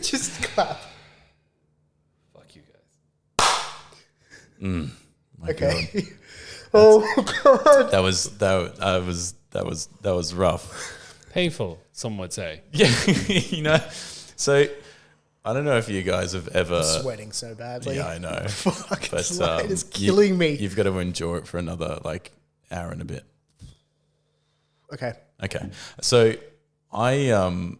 Just clap. Fuck you guys. Okay. Oh God. That was rough. Painful, some would say. Yeah, so I don't know if you guys have ever Sweating so badly. Yeah, I know. Fuck, But sweat is killing me. You've got to endure it for another hour and a bit. Okay. Okay. So I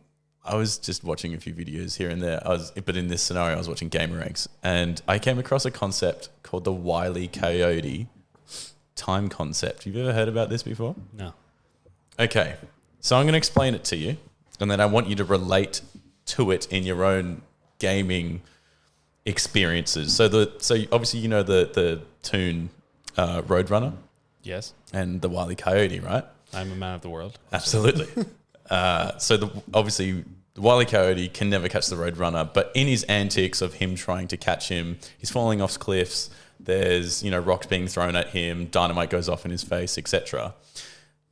was just watching a few videos here and there. But in this scenario, I was watching GamerEggs, and I came across a concept called the Wile E. Coyote time concept. You've ever heard about this before? No. Okay. So I'm going to explain it to you, and then I want you to relate to it in your own gaming experiences. So obviously the Toon Roadrunner Yes. and the Wile E. Coyote, right? I'm a man of the world. Absolutely. Obviously the Wile E. Coyote can never catch the Roadrunner, but in his antics of him trying to catch him, he's falling off cliffs. There's rocks being thrown at him, dynamite goes off in his face, etc.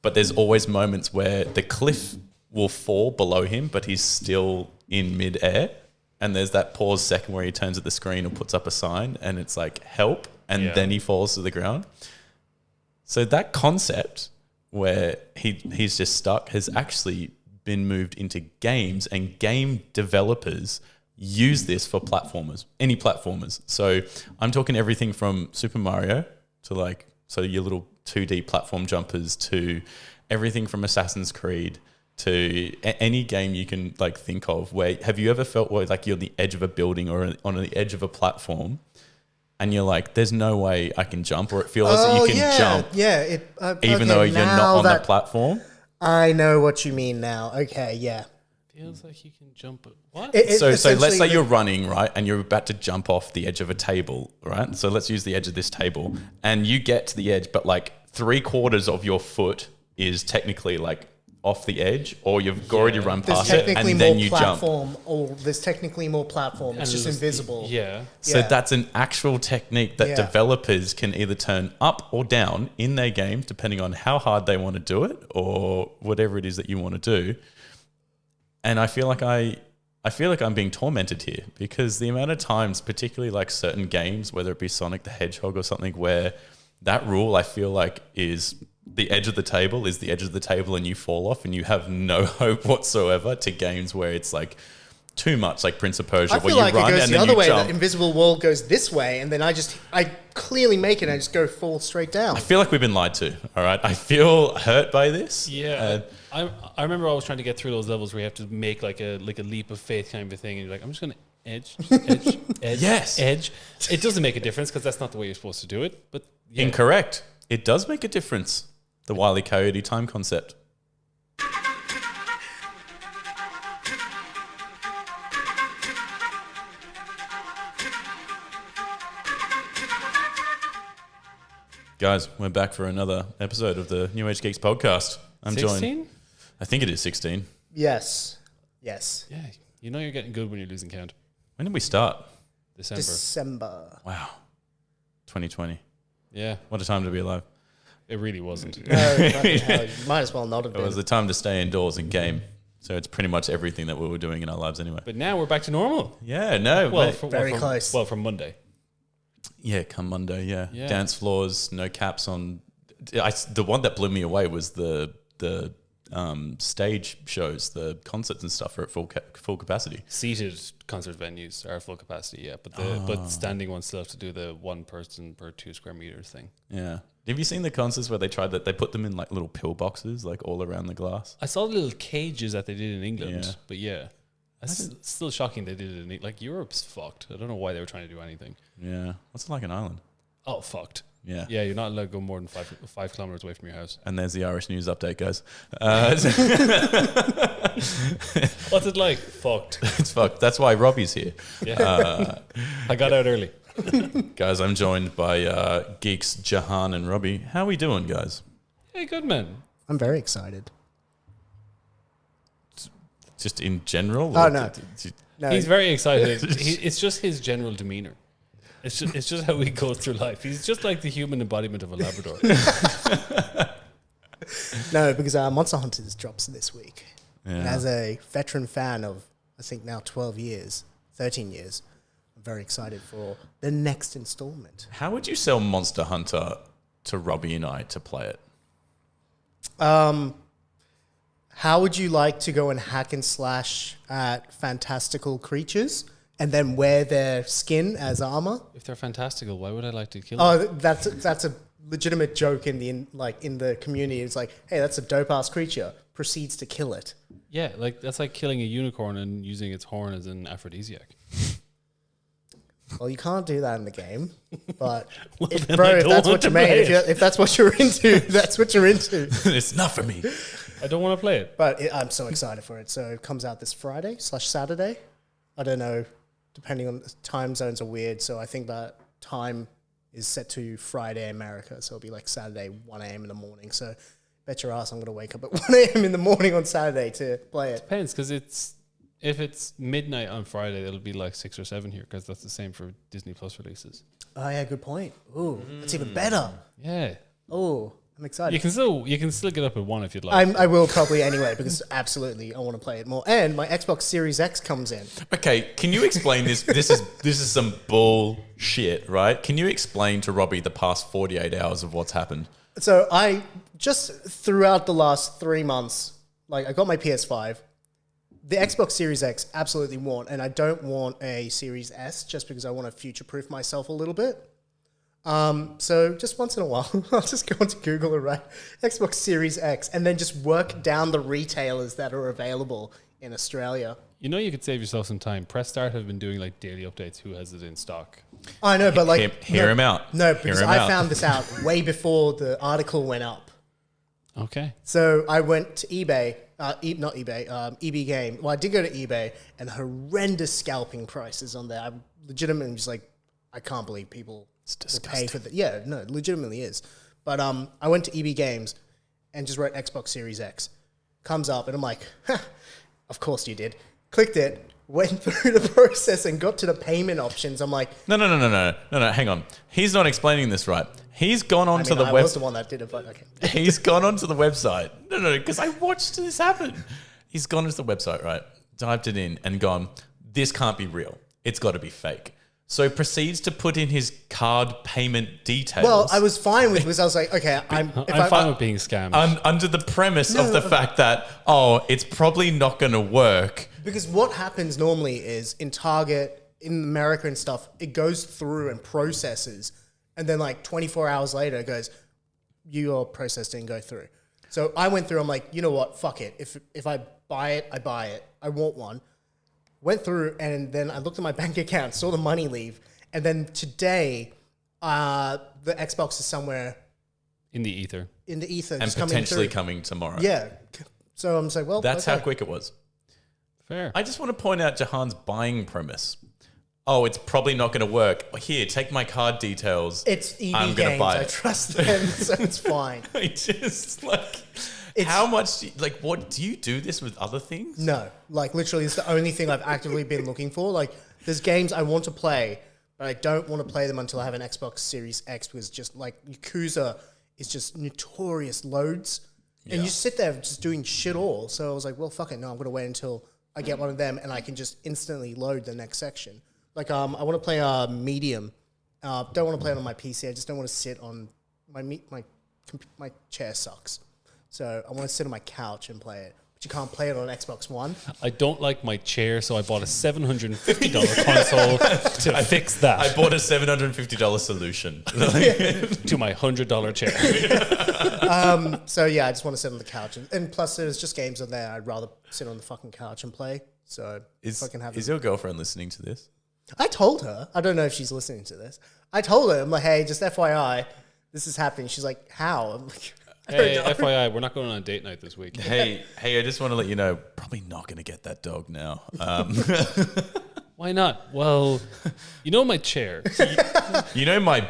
But there's always moments where the cliff will fall below him, but he's still in midair. And there's that pause second where he turns at the screen or puts up a sign and it's like, help. And then he falls to the ground. So that concept where he's just stuck has actually been moved into games, and game developers use this for platformers, any platformers. So I'm talking everything from Super Mario to your little 2D platform jumpers to everything from Assassin's Creed to any game you can think of. Where have you ever felt where you're on the edge of a building or on the edge of a platform and you're like, there's no way I can jump, or it feels that you can jump even though you're not on the platform? I know what you mean now. Okay, yeah. Feels like you can jump. What? So let's say you're running, right, and you're about to jump off the edge of a table, right? So let's use the edge of this table, and you get to the edge, but 3/4 of your foot is technically off the edge, or you've already run past it, and then you jump. Or there's technically more platform. It's just invisible. Yeah. So that's an actual technique that developers can either turn up or down in their game, depending on how hard they want to do it, or whatever it is that you want to do. And I feel like I'm being tormented here, because the amount of times, particularly certain games, whether it be Sonic the Hedgehog or something, where that rule I feel like is the edge of the table is the edge of the table and you fall off and you have no hope whatsoever, to games where it's too much, like Prince of Persia, where you run and then you jump. I feel like it goes the other way, that invisible wall goes this way, and then I clearly make it and I just fall straight down. I feel like we've been lied to, all right? I feel hurt by this. Yeah. I remember always trying to get through those levels where you have to make a leap of faith kind of a thing, and you're like, I'm just going to edge, yes. edge. It doesn't make a difference because that's not the way you're supposed to do it. But yeah. Incorrect. It does make a difference. The Wile E. Coyote time concept. Guys, we're back for another episode of the New Age Geeks podcast. I'm 16? joined. I think it is 16. Yes. Yeah, you're getting good when you're losing count. When did we start? December. Wow. 2020. Yeah. What a time to be alive. It really wasn't. No, might as well not have been. It was the time to stay indoors and game. So it's pretty much everything that we were doing in our lives anyway. But now we're back to normal. Yeah, no. Well, very close. Well, from Monday. Yeah, come Monday, yeah. Dance floors, no caps on. The one that blew me away was the stage shows, the concerts and stuff are at full capacity. Seated concert venues are full capacity, yeah. But standing ones still have to do the 1 person per 2 square meters thing. Yeah. Have you seen the concerts where they tried that? They put them in little pill boxes, all around the glass. I saw the little cages that they did in England, Yeah. but yeah. It's still shocking they did it in Europe's fucked. I don't know why they were trying to do anything. Yeah. What's it like an island? Oh, fucked. Yeah. Yeah, you're not allowed to go more than 5 kilometers away from your house. And there's the Irish news update, guys. What's it like? Fucked. It's fucked. That's why Robbie's here. Yeah. I got out early. Guys, I'm joined by Geeks, Jahan and Robbie. How are we doing, guys? Hey, good man. I'm very excited. Just in general? Oh, no. No. He's very excited. It's just his general demeanor. It's just how he goes through life. He's just like the human embodiment of a Labrador. No, because Monster Hunters drops this week. Yeah. And as a veteran fan of I think now 12 years, 13 years. I'm very excited for the next installment. How would you sell Monster Hunter to Robbie and I to play it? How would you like to go and hack and slash at fantastical creatures and then wear their skin as armor? If they're fantastical, why would I like to kill them? Oh, that's a legitimate joke in the community. It's like, hey, that's a dope ass creature. Proceeds to kill it. Yeah, like that's like killing a unicorn and using its horn as an aphrodisiac. Well, you can't do that in the game, but Well, if, then bro, I if don't that's want what to you made, play if that's what you're into, that's what you're into. It's not for me. I don't want to play it. But I'm so excited for it. So it comes out this Friday/Saturday. I don't know, depending on time zones are weird. So I think that time is set to Friday America. So it'll be like Saturday, 1 a.m. in the morning. So bet your ass I'm going to wake up at 1 a.m. in the morning on Saturday to play it. Depends, because if it's midnight on Friday, it'll be like 6 or 7 here, because that's the same for Disney Plus releases. Oh yeah, good point. Ooh, that's even better. Yeah, Oh, I'm excited. you can still get up at 1 if you'd like. I will probably anyway because absolutely I want to play it more. And my Xbox Series X comes in. Okay, can you explain this? This is some bullshit, right? Can you explain to Robbie the past 48 hours of what's happened? So I just throughout the last 3 months, like I got my PS5. The Xbox Series X absolutely want, and I don't want a Series S just because I want to future-proof myself a little bit. So just once in a while, I'll just go onto Google and write Xbox Series X and then just work down the retailers that are available in Australia. You know, you could save yourself some time. Press Start have been doing like daily updates. Who has it in stock? I know, but like... Hear him out. No, because Hear him I out. found this out way before the article went up. Okay. So I went to eBay, not eBay, EB Game. Well, I did go to eBay and horrendous scalping prices on there. I'm legitimately just like, I can't believe people will pay for that. Yeah, no, it legitimately is. But I went to EB Games and just wrote Xbox Series X. Comes up and I'm like, of course you did. Clicked it, went through the process and got to the payment options. I'm like, No, hang on. He's not explaining this right. He's gone onto the I web. was the one that did it, but okay. He's gone onto the website. No, because I watched this happen. He's gone onto the website, right? Dived it in and gone, this can't be real. It's got to be fake. So proceeds to put in his card payment details. Well, I was fine with because I was like, okay, I'm fine with being scammed. Under the premise of the fact that, it's probably not going to work. Because what happens normally is in Target, in America and stuff, it goes through and processes. And then like 24 hours later, it goes, your process didn't go through. So I went through, I'm like, you know what? Fuck it. If I buy it, I buy it. I want one. Went through and then I looked at my bank account, saw the money leave. And then today, the Xbox is somewhere in the ether. in the ether. And just potentially coming coming tomorrow. through. Yeah. So I'm just like, well, That's okay. how quick it was. Fair. I just want to point out Jahan's buying premise. Oh, it's probably not going to work. Here, take my card details. It's EB I'm gonna Games. buy I it. trust them, so it's fine. I just like... It's- how much... what do you do this with other things? No, like literally, it's the only thing I've actively been looking for. Like, there's games I want to play, but I don't want to play them until I have an Xbox Series X because just like Yakuza is just notorious loads, and you sit there just doing shit all. So I was like, well, fuck it, no, I'm gonna wait until I get one of them and I can just instantly load the next section. Like, I want to play Medium. Don't want to play it on my PC. I just don't want to sit on my chair sucks. So I want to sit on my couch and play it. But you can't play it on Xbox One. I don't like my chair, so I bought a $750 console to fix that. I bought a $750 solution. to my $100 chair. So yeah, I just want to sit on the couch. And plus, there's just games on there I'd rather sit on the fucking couch and play. So if I can have Is your girlfriend listening to this? I told her. I don't know if she's listening to this. I told her, I'm like, hey, just FYI, this is happening. She's like, how? I'm like, Hey, FYI, we're not going on a date night this week. Hey, I just want to let you know, probably not going to get that dog now. Why not? Well, you know my chair. You know my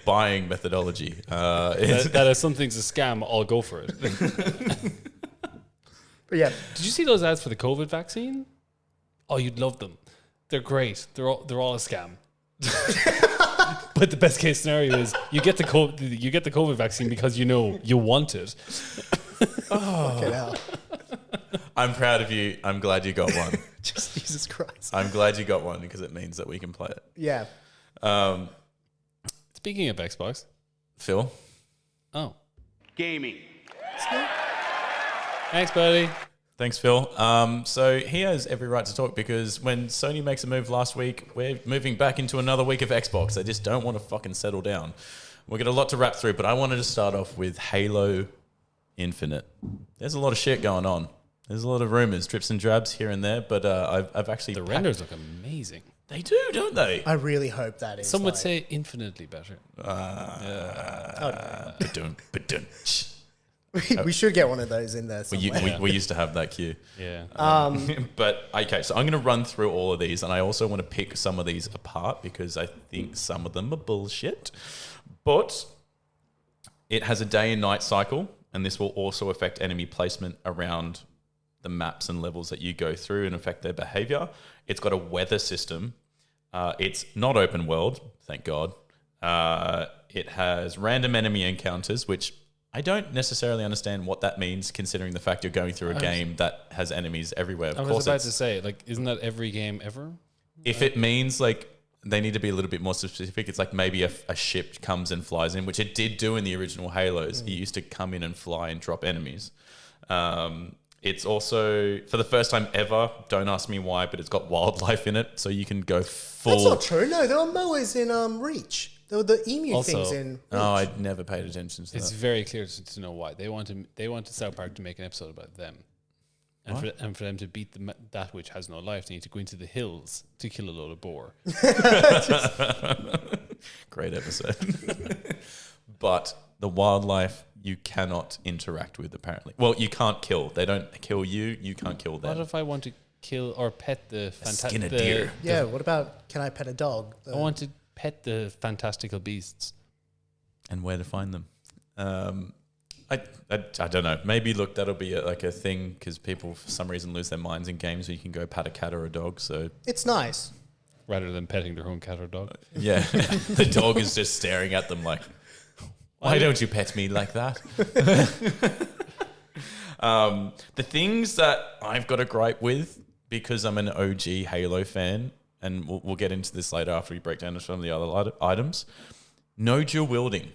buying methodology. that if something's a scam, I'll go for it. but yeah, Did you see those ads for the COVID vaccine? Oh, you'd love them. They're great. They're all a scam. But the best case scenario is you get the COVID vaccine because you know you want it. Fucking hell. I'm proud of you. I'm glad you got one. Just Jesus Christ. I'm glad you got one because it means that we can play it. Yeah. Speaking of Xbox. Phil? Oh. Gaming. Thanks, buddy. Thanks, Phil. So he has every right to talk because when Sony makes a move last week, we're moving back into another week of Xbox. They just don't want to fucking settle down. We've got a lot to wrap through, but I wanted to start off with Halo Infinite. There's a lot of shit going on. There's a lot of rumors, drips and drabs here and there, but I've actually... The renders look amazing. They do, don't they? I really hope that is. Some would say infinitely better. We should get one of those in there somewhere. We used to have that queue. Yeah. But okay, so I'm going to run through all of these, and I also want to pick some of these apart because I think some of them are bullshit. But it has a day and night cycle, and this will also affect enemy placement around the maps and levels that you go through and affect their behavior. It's got a weather system. It's not open world, thank God. It has random enemy encounters, which I don't necessarily understand what that means, considering the fact you're going through a game that has enemies everywhere. I was about to say, like, isn't that every game ever? If it means like they need to be a little bit more specific, it's like maybe a ship comes and flies in, which it did do in the original Halos. It used to come in and fly and drop enemies. It's also, for the first time ever, don't ask me why, but it's got wildlife in it, so you can go full... That's not true. No, there were mowers in Reach. There were the emu Also- things in Reach. Oh, I never paid attention to It's that. very clear to know why. They wanted South Park to make an episode about them. And for them to beat that which has no life, they need to go into the hills to kill a load of boar. Great episode. But the wildlife you cannot interact with, apparently. Well, you can't kill. They don't kill you. You can't kill them. What if I want to kill or pet the skin a deer. Yeah, what about, can I pet a dog? I want to pet the fantastical beasts. And where to find them. I don't know. Maybe, look, that'll be like a thing because people, for some reason, lose their minds in games where you can go pat a cat or a dog. So It's nice. Rather than petting their own cat or dog. yeah, the dog is just staring at them like, why don't you pet me like that? The things that I've got a gripe with, because I'm an OG Halo fan, and we'll get into this later after we break down some of the other items, no dual wielding.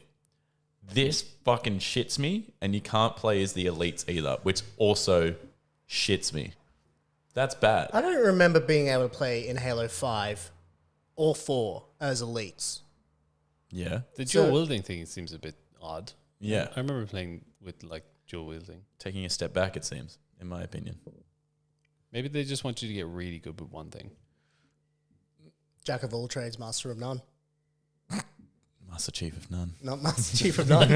This fucking shits me, and you can't play as the elites either, which also shits me. That's bad. I don't remember being able to play in Halo 5 or 4 as elites. Yeah. The dual wielding thing seems a bit odd. Yeah. I remember playing with like dual wielding. Taking a step back, it seems, in my opinion. Maybe they just want you to get really good with one thing. Jack of all trades, master of none. Master Chief of none. Not master chief of none.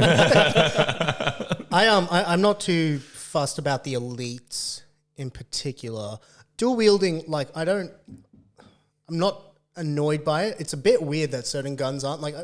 I'm not too fussed about the elites in particular. Dual wielding, like I'm not annoyed by it. It's a bit weird that certain guns aren't like,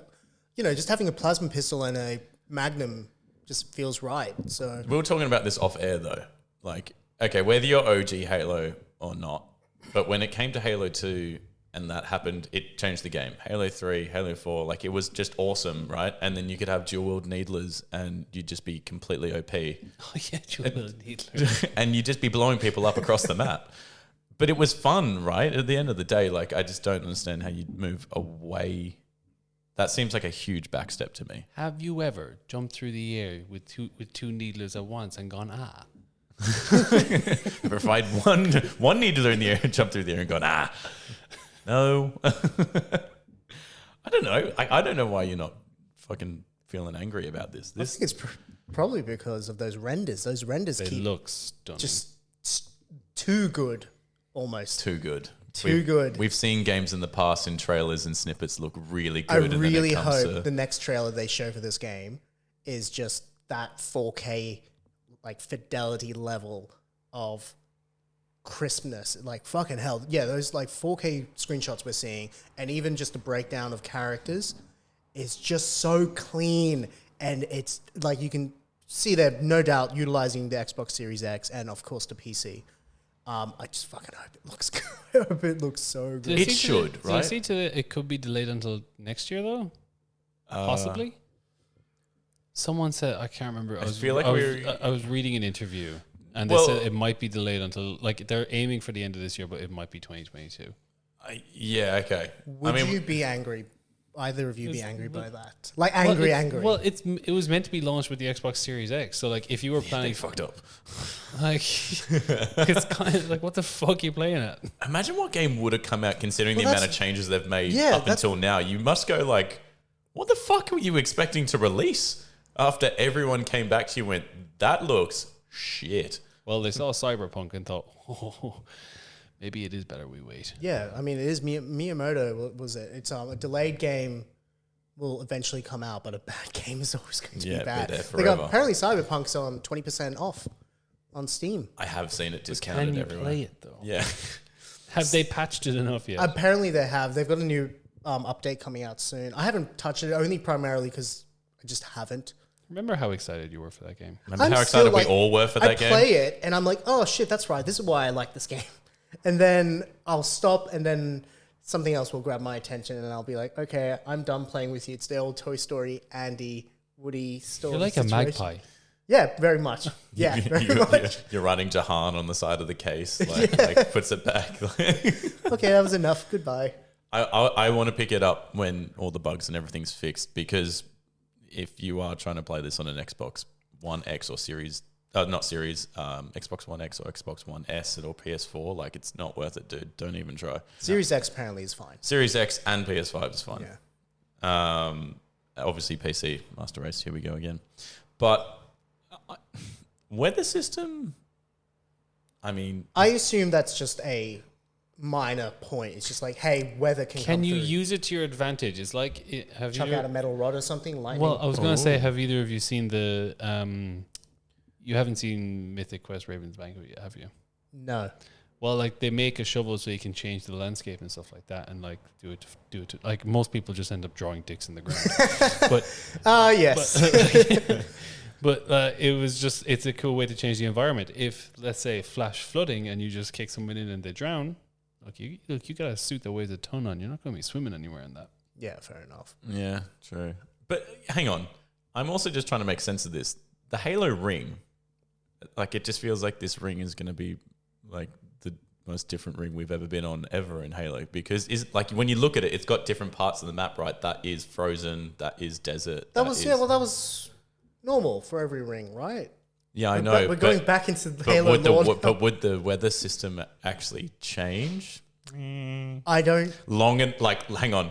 just having a plasma pistol and a magnum just feels right. So We were talking about this off air though. Like, okay, whether you're OG Halo or not, but when it came to Halo 2 and that happened, it changed the game. Halo 3, Halo 4, like it was just awesome, right? And then you could have dual wield needlers and you'd just be completely OP. Oh yeah, dual wield needler. And you'd just be blowing people up across the map. But it was fun, right? At the end of the day, like I just don't understand how you'd move away. That seems like a huge backstep to me. Have you ever jumped through the air with two needlers at once and gone Provide one needler in the air and jump through the air and go, no. I don't know. I don't know why you're not fucking feeling angry about this. I think it's probably because of those renders. Those renders They keep look stunning. just too good, almost. Too good. Too good. We've seen games in the past in trailers and snippets look really I good. really hope the next trailer they show for this game is just that 4K like fidelity level of crispness. Like fucking hell. Yeah, those like 4K screenshots we're seeing and even just a breakdown of characters is just so clean, and it's like you can see they're no doubt utilizing the Xbox Series X and of course the PC. I just fucking hope it looks good. I hope it looks so good. It should, Did I right? see it could be delayed until next year though? Possibly. Someone said, I can't remember. I was reading an interview, and they said it might be delayed until, like, they're aiming for the end of this year, but it might be 2022. Yeah, okay. Would you be angry? Either of you be angry by that? Like, angry. Well, it was meant to be launched with the Xbox Series X, so, like, if you were planning... They fucked up. Like, it's kind of like, what the fuck are you playing at? Imagine what game would have come out considering the amount of changes they've made up until now. You must go, like, what the fuck were you expecting to release after everyone came back to you and went, that looks shit? Well, they saw Cyberpunk and thought, maybe it is better we wait. Yeah, I mean, it is Miyamoto, was it? It's a delayed game will eventually come out, but a bad game is always going to be bad. Apparently Cyberpunk's on 20% off on Steam. I have seen it discounted everywhere. Can you play it, though? Yeah. Have they patched it enough yet? Apparently they have. They've got a new update coming out soon. I haven't touched it, only primarily because I just haven't. Remember how excited you were for that game? Remember how excited we all were for that game? I play it, and I'm like, oh, shit, that's right. This is why I like this game. And then I'll stop, and then something else will grab my attention, and I'll be like, okay, I'm done playing with you. It's the old Toy Story, Andy, Woody story. You're like situation. A magpie. Yeah, very much. Yeah, very much. You're running Jahan on the side of the case, like puts it back. Okay, that was enough. Goodbye. I want to pick it up when all the bugs and everything's fixed, because if you are trying to play this on an Xbox One X or Xbox One X or Xbox One S or PS4, like, it's not worth it, dude. Don't even try. Series X apparently is fine. Series X and PS5 is fine. Yeah. Obviously PC, Master Race, here we go again. But weather system, I mean... I assume that's just a minor point. It's just like, hey, weather can you use it to your advantage? It's like, chuck out a metal rod or something? Lightning? Well, I was going to say, have either of you seen the... you haven't seen Mythic Quest Raven's Banquet yet, have you? No. Well, like, they make a shovel so you can change the landscape and stuff like that, and, like, do it. Like, most people just end up drawing dicks in the ground. Yes. But it was just, it's a cool way to change the environment. If, let's say, flash flooding and you just kick someone in and they drown, you got a suit that weighs a ton on. You're not going to be swimming anywhere in that. Yeah, fair enough. Yeah, true. But hang on. I'm also just trying to make sense of this. The Halo ring, like, it just feels like this ring is going to be, like, the most different ring we've ever been on ever in Halo, because like, when you look at it, it's got different parts of the map, right? That is frozen, that is desert. That was normal for every ring, right? Yeah, I know. We're going back into the Halo lore. But would the weather system actually change? I don't... hang on.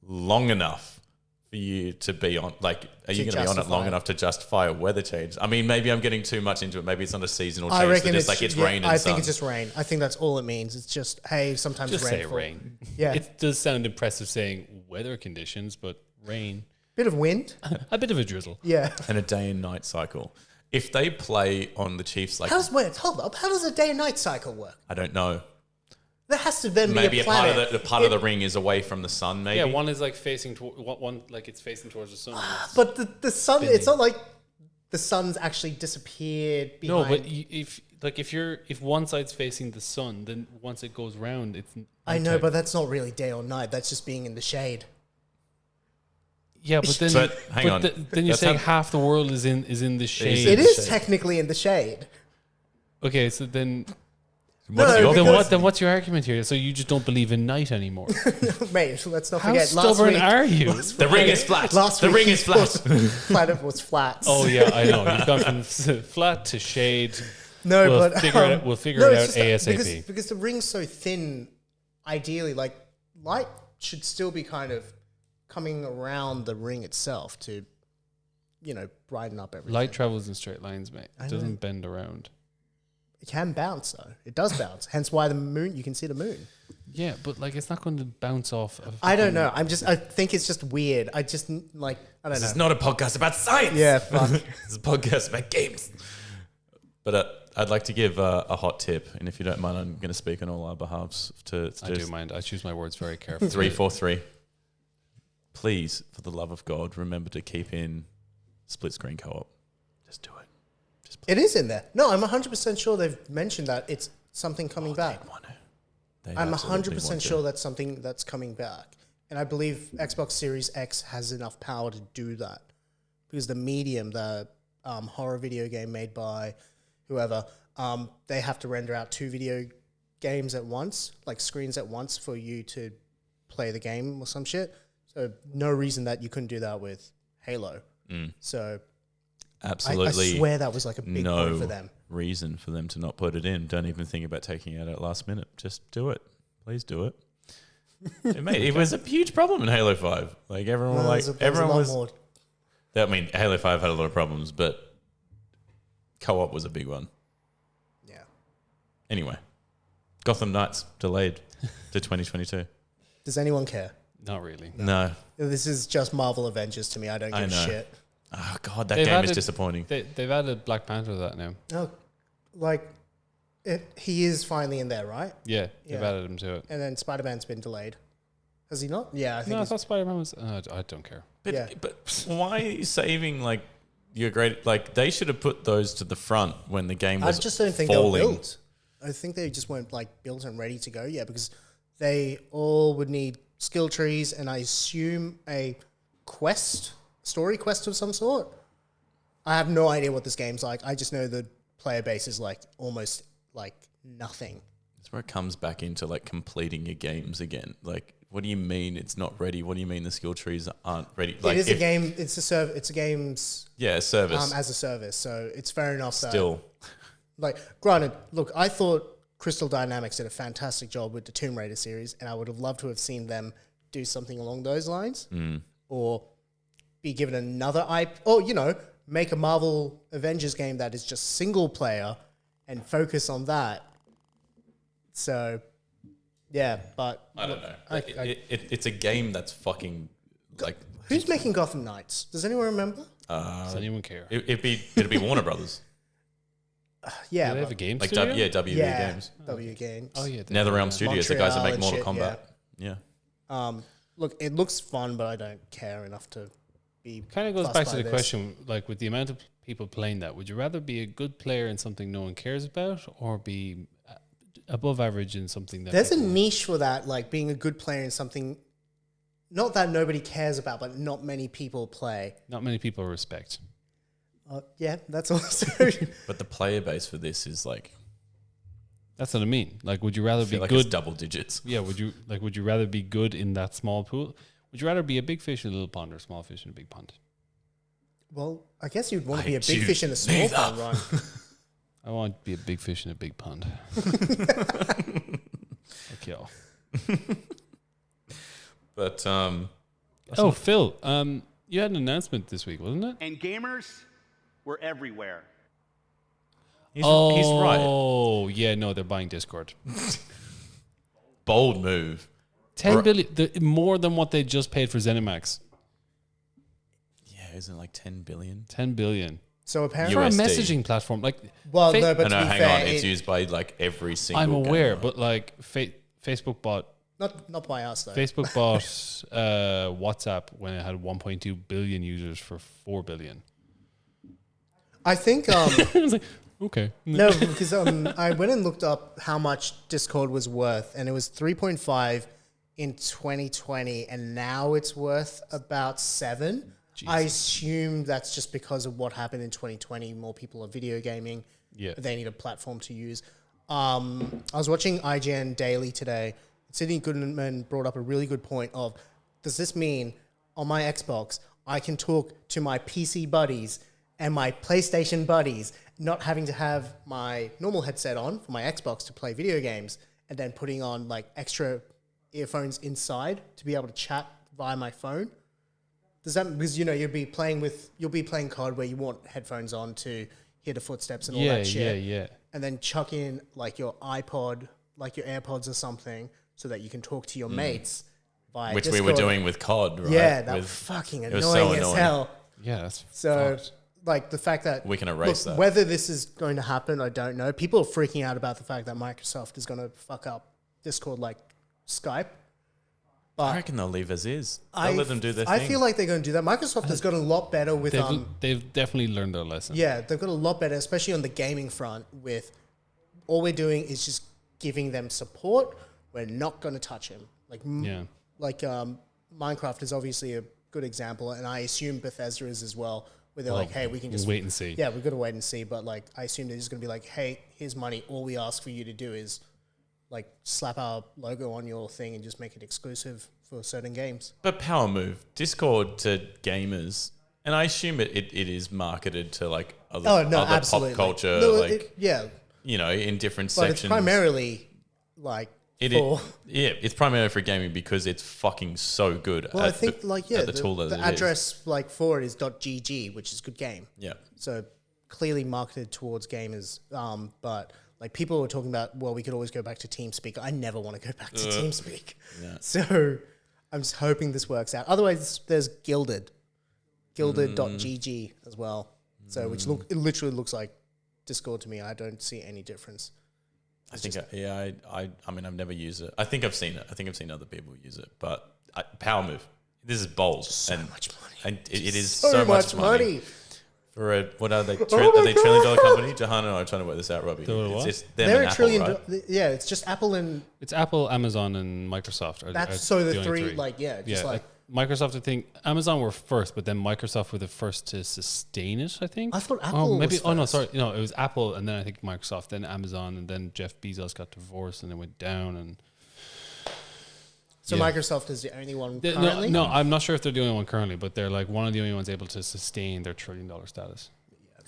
Long enough for you to be on, like, are you going to be on it long enough to justify a weather change? I mean, maybe I'm getting too much into it. Maybe it's not a seasonal change. I reckon it's like it's rain and I sun. think it's just rain. I think that's all it means. It's just, hey, sometimes just rain. Just say rain. Yeah. It does sound impressive saying weather conditions, but rain. Bit of wind. A bit of a drizzle. Yeah. And a day and night cycle. If they play on the Chiefs, like... Hold up. How does a day and night cycle work? I don't know. There has to then maybe be a planet. Maybe a part of the ring is away from the sun, maybe? Yeah, one is like facing one like it's facing towards the sun. But the sun, spinning. It's not like the sun's actually disappeared behind. No, but if one side's facing the sun, then once it goes round, it's... I know, but that's not really day or night. That's just being in the shade. Yeah, but then hang on. Then you're saying half the world is in the shade. It is technically in the shade. Okay, so then... What's your argument here? So you just don't believe in night anymore? Mate, let's not How forget. Stubborn are you? The ring is flat. The ring is flat. Planet was flat. Oh yeah, I know. You've gone from flat to shade. No, we'll figure it out ASAP. Because the ring's so thin. Ideally, like, light should still be kind of coming around the ring itself to, brighten up everything. Light travels in straight lines, mate. It doesn't bend around. It can bounce, though. It does bounce. Hence why you can see the moon. Yeah, but, like, it's not going to bounce off. I don't know. I think it's just weird. I don't know. This is not a podcast about science. Yeah, fuck. This is a podcast about games. But I'd like to give a hot tip, and if you don't mind, I'm going to speak on all our behalves. I do mind. I choose my words very carefully. 343. Please, for the love of God, remember to keep in split screen co-op. Just do it. It is in there. No, I'm 100% sure they've mentioned that it's something coming back. I'm 100% sure that's something that's coming back. And I believe Xbox Series X has enough power to do that. because the Medium, the horror video game made by whoever, they have to render out 2 video games at once, like screens at once, for you to play the game or some shit. So no reason that you couldn't do that with Halo. So Absolutely. I swear that was like a big point for them. Reason for them to not put it in. Don't even think about taking it out at last minute. Just do it. Please do it. It was a huge problem in Halo 5. Like everyone, I mean, Halo 5 had a lot of problems, but co-op was a big one. Yeah. Anyway, Gotham Knights delayed to 2022. Does anyone care? Not really. No. This is just Marvel Avengers to me. I don't give a know. shit. Oh God, that They've game is added- disappointing. They've added Black Panther to that now. No, like he is finally in there, right? Yeah, they've Yeah. added him to it. And then Spider-Man's been delayed. Has he not? Yeah, I think. No, I he's- thought Spider-Man was... I don't care. But, Yeah. but why are you saving like your great? Like they should have put those to the front when the game I was just don't think falling. they were built. I think they just weren't like built and ready to go yet, because they all would need skill trees and I assume a story quest of some sort. I have no idea what this game's like. I just know the player base is like almost like nothing. That's where it comes back into like completing your games again. Like, what do you mean it's not ready? What do you mean the skill trees aren't ready? Like, It is a game. It's a game's Yeah, service. as a service, so it's fair enough. Still, Like, granted, look, I thought Crystal Dynamics did a fantastic job with the Tomb Raider series, and I would have loved to have seen them do something along those lines, or be given another IP, or make a Marvel Avengers game that is just single player and focus on that. So, yeah, but I don't know. It's a game that's fucking like. who's making Gotham Knights? Does anyone remember? Does anyone care? It'd be Warner Brothers. Yeah, Do they have a but- game Like studio? WB yeah, Games. W Games. Oh, yeah. NetherRealm Studios, the guys that make Montreal Mortal and Kombat. shit, Yeah. Look, it looks fun, but I don't care enough to be. Kind of goes fussed back by to the this. question, like with the amount of people playing that, would you rather be a good player in something no one cares about, or be above average in something that There's a people- niche for that, like being a good player in something, not that nobody cares about, but not many people play. not many people respect? Yeah, that's also. But the player base for this is like, That's what I mean. Like, would you rather I feel be like good? it's double digits. Yeah, would you rather be good in that small pool? Would you rather be a big fish in a little pond or a small fish in a big pond? Well, I guess you'd want to I be a big choose fish in a small neither. pond, right? I want to be a big fish in a big pond. Okay. But Oh, Phil, you had an announcement this week, wasn't it? And gamers were everywhere. he's right. Oh, yeah, no, they're buying Discord. Bold move. 10 Or- billion, more than what they just paid for ZeniMax. Yeah, isn't it like 10 billion? 10 billion. So apparently, For a USD. messaging platform. Like, well, Fa- no, but No, to be hang fair, on. It's used by like every single. I'm aware, gamer. but like Facebook bought not by us though. Facebook bought WhatsApp when it had 1.2 billion users for 4 billion. I think I was like, okay. no, because I went and looked up how much Discord was worth, and it was 3.5 in 2020, and now it's worth about 7. I assume that's just because of what happened in 2020. More people are video gaming. Yeah. They need a platform to use. I was watching IGN Daily today. Sydney Goodman brought up a really good point of, does this mean on my Xbox, I can talk to my PC buddies and my PlayStation buddies, not having to have my normal headset on for my Xbox to play video games, and then putting on like extra earphones inside to be able to chat via my phone? Does that, because you'll be playing COD where you want headphones on to hear the footsteps and all that shit. Yeah. And then chuck in like your iPod, like your AirPods or something, so that you can talk to your mates via Which Discord. we were doing with COD, right? Yeah, that was With- fucking it was annoying so as annoying. hell. Yeah, that's So, fucked. like the fact that We can erase that. Whether this is going to happen, I don't know. People are freaking out about the fact that Microsoft is going to fuck up Discord like Skype. I reckon they'll leave as is. They'll let them do their I thing. feel like they're going to do that. Microsoft has got a lot better with They've definitely learned their lesson. yeah, they've got a lot better, especially on the gaming front. With all we're doing is just giving them support. We're not going to touch him. Like Minecraft is obviously a good example, and I assume Bethesda is as well. where they're like, hey, we can just wait and see. Yeah, we've got to wait and see. But like, I assume they're just going to be like, hey, here's money. All we ask for you to do is like slap our logo on your thing and just make it exclusive for certain games. But power move, Discord to gamers, and I assume it is marketed to like other, other pop culture, in different but sections. it's primarily like it's primarily for gaming because it's fucking so good. Well, I think the tool that the address like for it is .gg, which is good game. Yeah. So clearly marketed towards gamers, but like people were talking about, well, we could always go back to TeamSpeak. I never want to go back to TeamSpeak. Yeah. So I'm just hoping this works out. Otherwise, there's Gilded.gg as well. So it literally looks like Discord to me. I don't see any difference. I mean, I've never used it. I think I've seen it. I think I've seen other people use it. But power move. This is bold. So much money. And it is so much money. For what are they? Are they $1 trillion company? Jahan and I are trying to work this out, Robbie. It's they're $1 trillion. Right? Yeah, it's just Apple and it's Apple, Amazon, and Microsoft. The three. Microsoft. I think Amazon were first, but then Microsoft were the first to sustain it. I think. I thought Apple. Was first. Oh no, sorry. No, it was Apple, and then I think Microsoft, then Amazon, and then Jeff Bezos got divorced, and then went down. And so Microsoft is the only one currently? No, I'm not sure if they're the only one currently, but they're like one of the only ones able to sustain their $1 trillion status,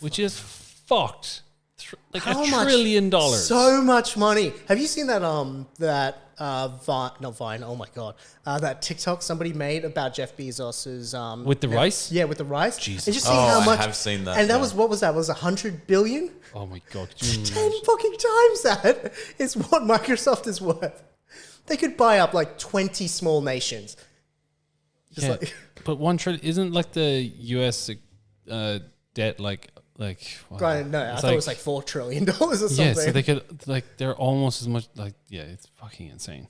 which is fucked. Like $1 trillion. So much money. Have you seen that Vine? Oh my god, that TikTok somebody made about Jeff Bezos's with the rice. Yeah, with the rice. Jesus. And just see how much. I have seen that. And that was what was that? Was 100 billion? Oh my god. 10 fucking times that is what Microsoft is worth. They could buy up like 20 small nations. But $1 trillion isn't like the US debt like. Right, no, I thought it was like $4 trillion or something. Yeah, so they could they're almost as much it's fucking insane.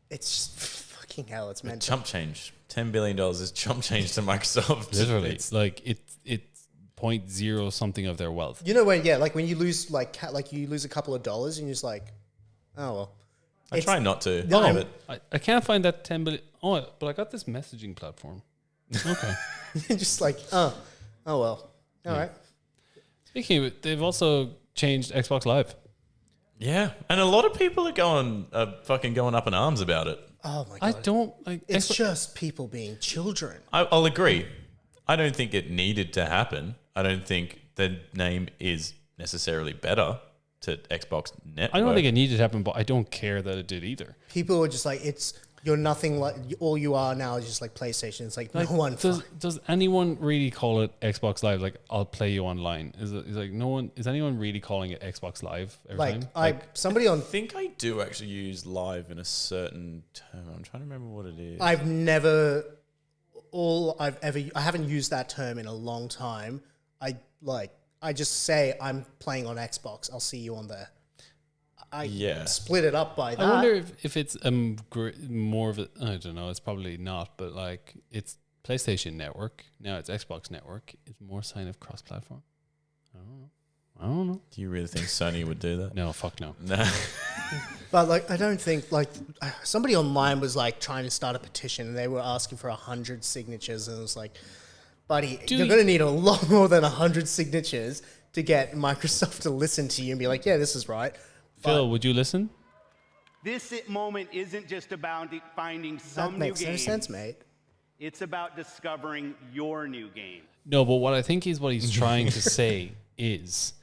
It's just fucking hell. It's meant chump change. $10 billion is chump change to Microsoft. Literally, it's 0.0 something of their wealth. You know when when you lose you lose a couple of dollars and you're just like, oh well. I try not to. No, I can't find that 10 billion. Oh, but I got this messaging platform. Okay, you're just like oh well. All right. Speaking of it, they've also changed Xbox Live. Yeah, and a lot of people are fucking going up in arms about it. Oh my god! I don't like. It's just people being children. I'll agree. I don't think it needed to happen. I don't think the name is necessarily better to Xbox Network. I don't think it needed to happen, but I don't care that it did either. People are just like, you're nothing like, all you are now is just like PlayStation. It's like no one. Does anyone really call it Xbox Live? Like, I'll play you online. Is no one? Is anyone really calling it Xbox Live every time? I think I do actually use live in a certain term. I'm trying to remember what it is. I haven't used that term in a long time. I just say I'm playing on Xbox. I'll see you on there. Split it up by that. I wonder if it's more of a, I don't know, it's probably not, but like it's PlayStation Network. Now it's Xbox Network. It's more sign of cross-platform. I don't know. Do you really think Sony would do that? No, fuck no. No. But like, I don't think somebody online was like trying to start a petition and they were asking for 100 signatures and it was like, buddy, you're going to need a lot more than 100 signatures to get Microsoft to listen to you and be like, yeah, this is right. Phil, would you listen? This moment isn't just about finding some new game. That makes no sense, mate. It's about discovering your new game. No, but what I think is what he's trying to say is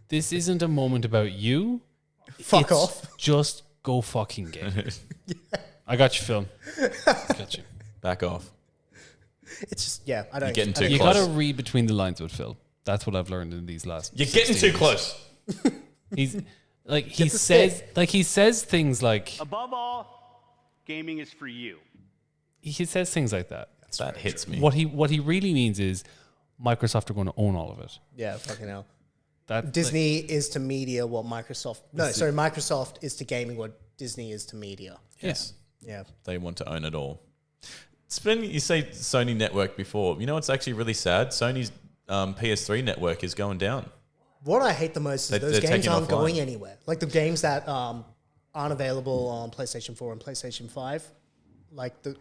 this isn't a moment about you. Fuck off. Just go fucking game. I got you, Phil. I got you. Back off. It's just, I don't. You're getting too You close. got to read between the lines with Phil. That's what I've learned in these last. You're getting too close. He's like he says things like, above all, gaming is for you. He says things like that. That hits me. What he really means is Microsoft are going to own all of it. Yeah, fucking hell. That Disney is to media what Microsoft. No, sorry, Microsoft is to gaming what Disney is to media. Yes. Yeah. They want to own it all. You say Sony network before. You know what's actually really sad? Sony's PS3 network is going down. What I hate the most is those games aren't going anywhere. Like the games that aren't available on PlayStation 4 and PlayStation 5,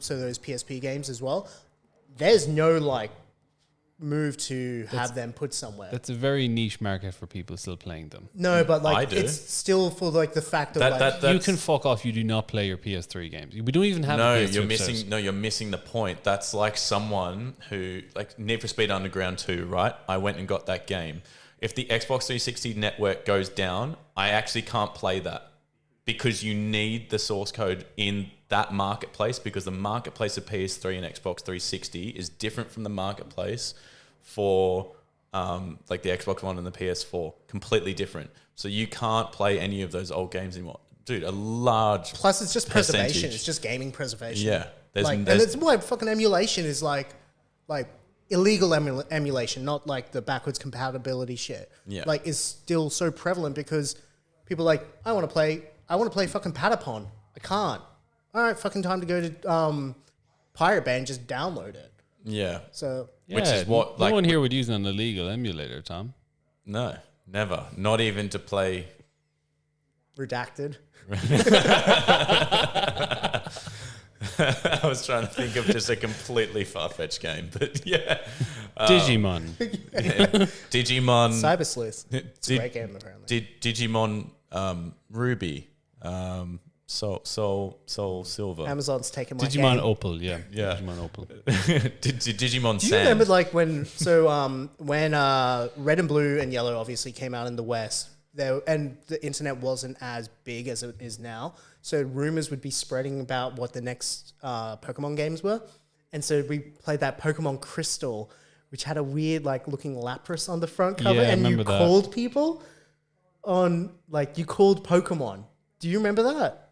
so those PSP games as well. There's no move to have them put somewhere. That's a very niche market for people still playing them. No, but I like do. it's still for like the fact of You can fuck off. You do not play your PS3 games. We don't even have. No, a PS3 you're upstairs. missing. No, you're missing the point. That's like someone who, like Need for Speed Underground 2, right? I went and got that game. If the Xbox 360 network goes down, I actually can't play that because you need the source code in that marketplace, because the marketplace of PS3 and Xbox 360 is different from the marketplace for like the Xbox One and the PS4. Completely different. So you can't play any of those old games anymore. Dude, a large Plus, it's just preservation. percentage. It's just gaming preservation. Yeah. And it's why fucking emulation is like illegal emulation, not like the backwards compatibility shit. Yeah. Like is still so prevalent because people are like, I want to play fucking Patapon. I can't. All right, fucking time to go to Pirate Bay and just download it. Yeah. So Yeah, Which is what, no like- one here would use an illegal emulator, Tom. No, never. Not even to play. redacted. I was trying to think of just a completely far-fetched game, but yeah. Digimon. Digimon. Cyber Sleuth. It's a Did- great game apparently. Digimon Ruby. Soul Silver. Amazon's taken my Digimon game. Opal, yeah. Yeah. Digimon Opal. Digimon Do you Sand. remember like when Red and Blue and Yellow obviously came out in the West, and the internet wasn't as big as it is now, so rumors would be spreading about what the next Pokemon games were, and so we played that Pokemon Crystal, which had a weird like looking Lapras on the front cover, Yeah, I and you remember that. called people on like you called Pokemon. Do you remember that?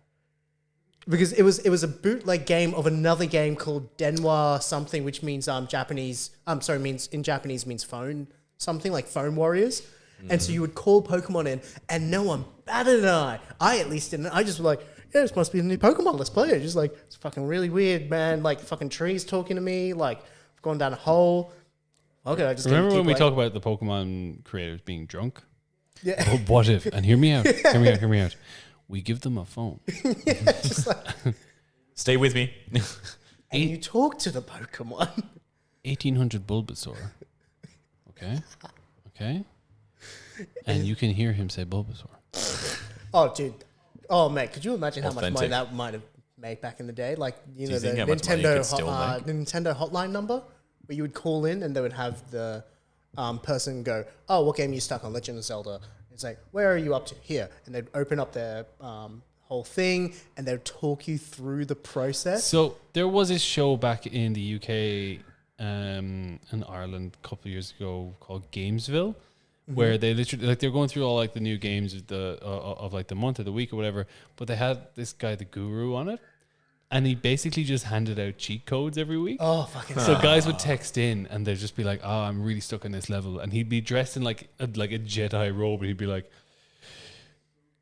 Because it was a bootleg game of another game called Denwa something, which means Japanese. Means in Japanese means phone something like Phone Warriors. And so you would call Pokemon in, and no one batted an eye. I at least didn't. I just was like, yeah, this must be a new Pokemon. Let's play it. Just like it's fucking really weird, man. Like fucking trees talking to me. Like I've gone down a hole. Okay, I just Remember when we keep talk about the Pokemon creators being drunk? Yeah. Oh, what if? And hear me out. Hear me out. We give them a phone. just like, Stay with me. and you talk to the Pokemon. 1800 Bulbasaur. Okay. And you can hear him say Bulbasaur. Oh, dude. Oh, mate. Could you imagine how much money Authentic. that might have made back in the day? Like, you Do know, you the think how much money you Nintendo, could still make? the Nintendo hotline number where you would call in and they would have the person go, oh, what game are you stuck on? Legend of Zelda. It's like, where are you up to? Here. And they'd open up their whole thing and they'd talk you through the process. So there was a show back in the UK and Ireland a couple of years ago called Gamesville, where they literally like they're going through all like the new games of the of like the month or the week or whatever. But they had this guy, the Guru, on it, and he basically just handed out cheat codes every week. Oh, fucking So guys would text in and they'd just be like, "Oh, I'm really stuck on this level," and he'd be dressed in like a Jedi robe, and he'd be like,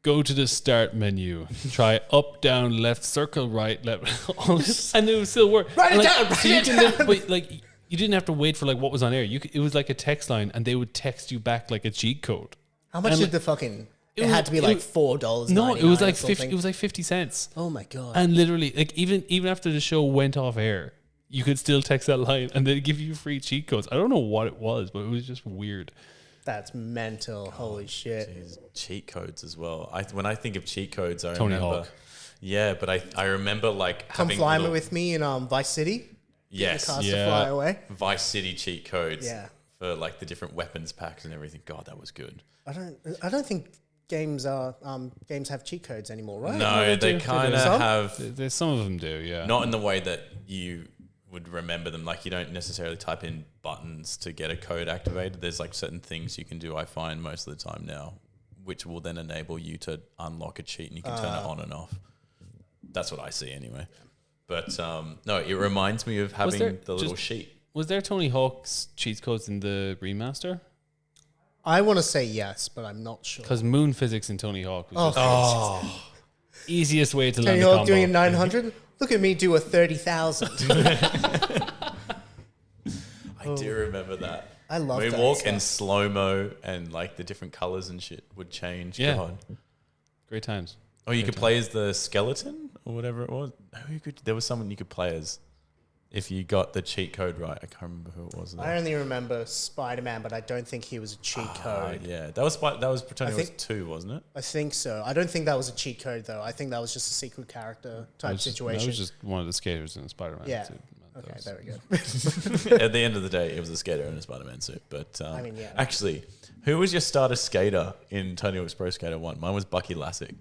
"Go to the start menu, try up, down, left, circle, right, left," all this, and it would still work. Write it And, like, down, so write you it can down. then- but like you didn't have to wait for like what was on air. It was like a text line, and they would text you back like a cheat code. How much and did like- the fucking... It, was- had to be it like was- $4. No, it was like 50. 50. It was like 50 cents. Oh, my God. And literally, like even after the show went off air, you could still text that line, and they'd give you free cheat codes. I don't know what it was, but it was just weird. That's mental. Holy shit. Jeez, cheat codes as well. When I think of cheat codes, I Tony remember. Hawk. Yeah, but I remember like Come having fly little- with me in Vice City. Yes, Cars Yeah. to fly away. Vice City cheat codes. Yeah. For like the different weapons packs and everything. God, that was good. I don't think games have cheat codes anymore, right? No, they do. kind of Some? have. There's some of them do, yeah. Not in the way that you would remember them. Like you don't necessarily type in buttons to get a code activated. There's like certain things you can do, I find most of the time now, which will then enable you to unlock a cheat and you can turn it on and off. That's what I see anyway. But no, it reminds me of having there the little just- sheet. Was there Tony Hawk's cheat codes in the remaster? I want to say yes, but I'm not sure. Because moon physics in Tony Hawk was Oh, just the easiest way to learn Tony the Hawk combo. doing a 900? Look at me do a 30,000. I do remember that. I love that Moonwalk stuff. and slow-mo and like the different colors and shit would change. Yeah. God. Great times. Oh, you could play as the skeleton or whatever it was. No, you could. There was someone you could play as. if you got the cheat code right. I can't remember who it was. I only remember Spider-Man, but I don't think he was a cheat code. Yeah, that was Tony Hawk's think- 2, wasn't it? I think so. I don't think that was a cheat code though. I think that was just a secret character type situation. That was just one of the skaters in Spider-Man. Yeah. suit. That Okay, was- there we go. At the end of the day, it was a skater in a Spider-Man suit. But I mean, yeah. actually, who was your starter skater in Tony Hawk's Pro Skater 1? Mine was Bucky Lassick.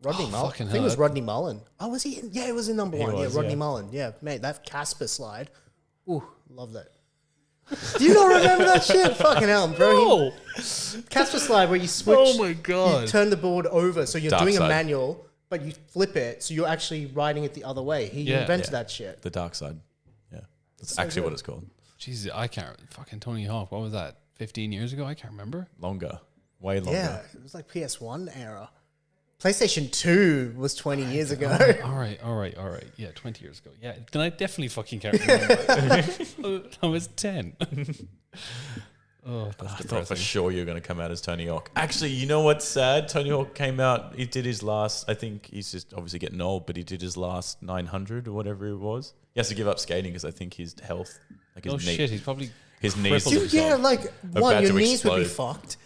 Rodney Mullen. I fucking think it hell, was that- Rodney Mullen. Oh, was he? Yeah, it was in number one. was, yeah, Rodney yeah. Mullen. Yeah, mate, that Casper slide. Ooh, love that. Do you not remember that shit? Fucking hell, bro. Casper slide where you switch. Oh my God. You turn the board over, so you're Dark doing side. a manual, but you flip it, so you're actually riding it the other way. He Yeah. invented Yeah. that shit. The dark side. Yeah. That's So actually good. what it's called. Jesus, I can't. Fucking Tony Hawk. What was that? 15 years ago? I can't remember. Longer. Way longer. Yeah, it was like PS1 era. PlayStation 2 was 20 years ago. All right. Yeah, 20 years ago. Yeah, then I definitely fucking can't remember. I was 10. Oh, that's I thought for depressing. sure you were going to come out as Tony Hawk. Actually, you know what's sad? Tony Hawk came out, he did his last, I think he's just obviously getting old, but he did his last 900 or whatever it was. He has to give up skating because I think his health, like his Oh knee, shit, he's probably his knees. crippled Dude, himself. yeah, like, About one, your to knees would be explode. fucked.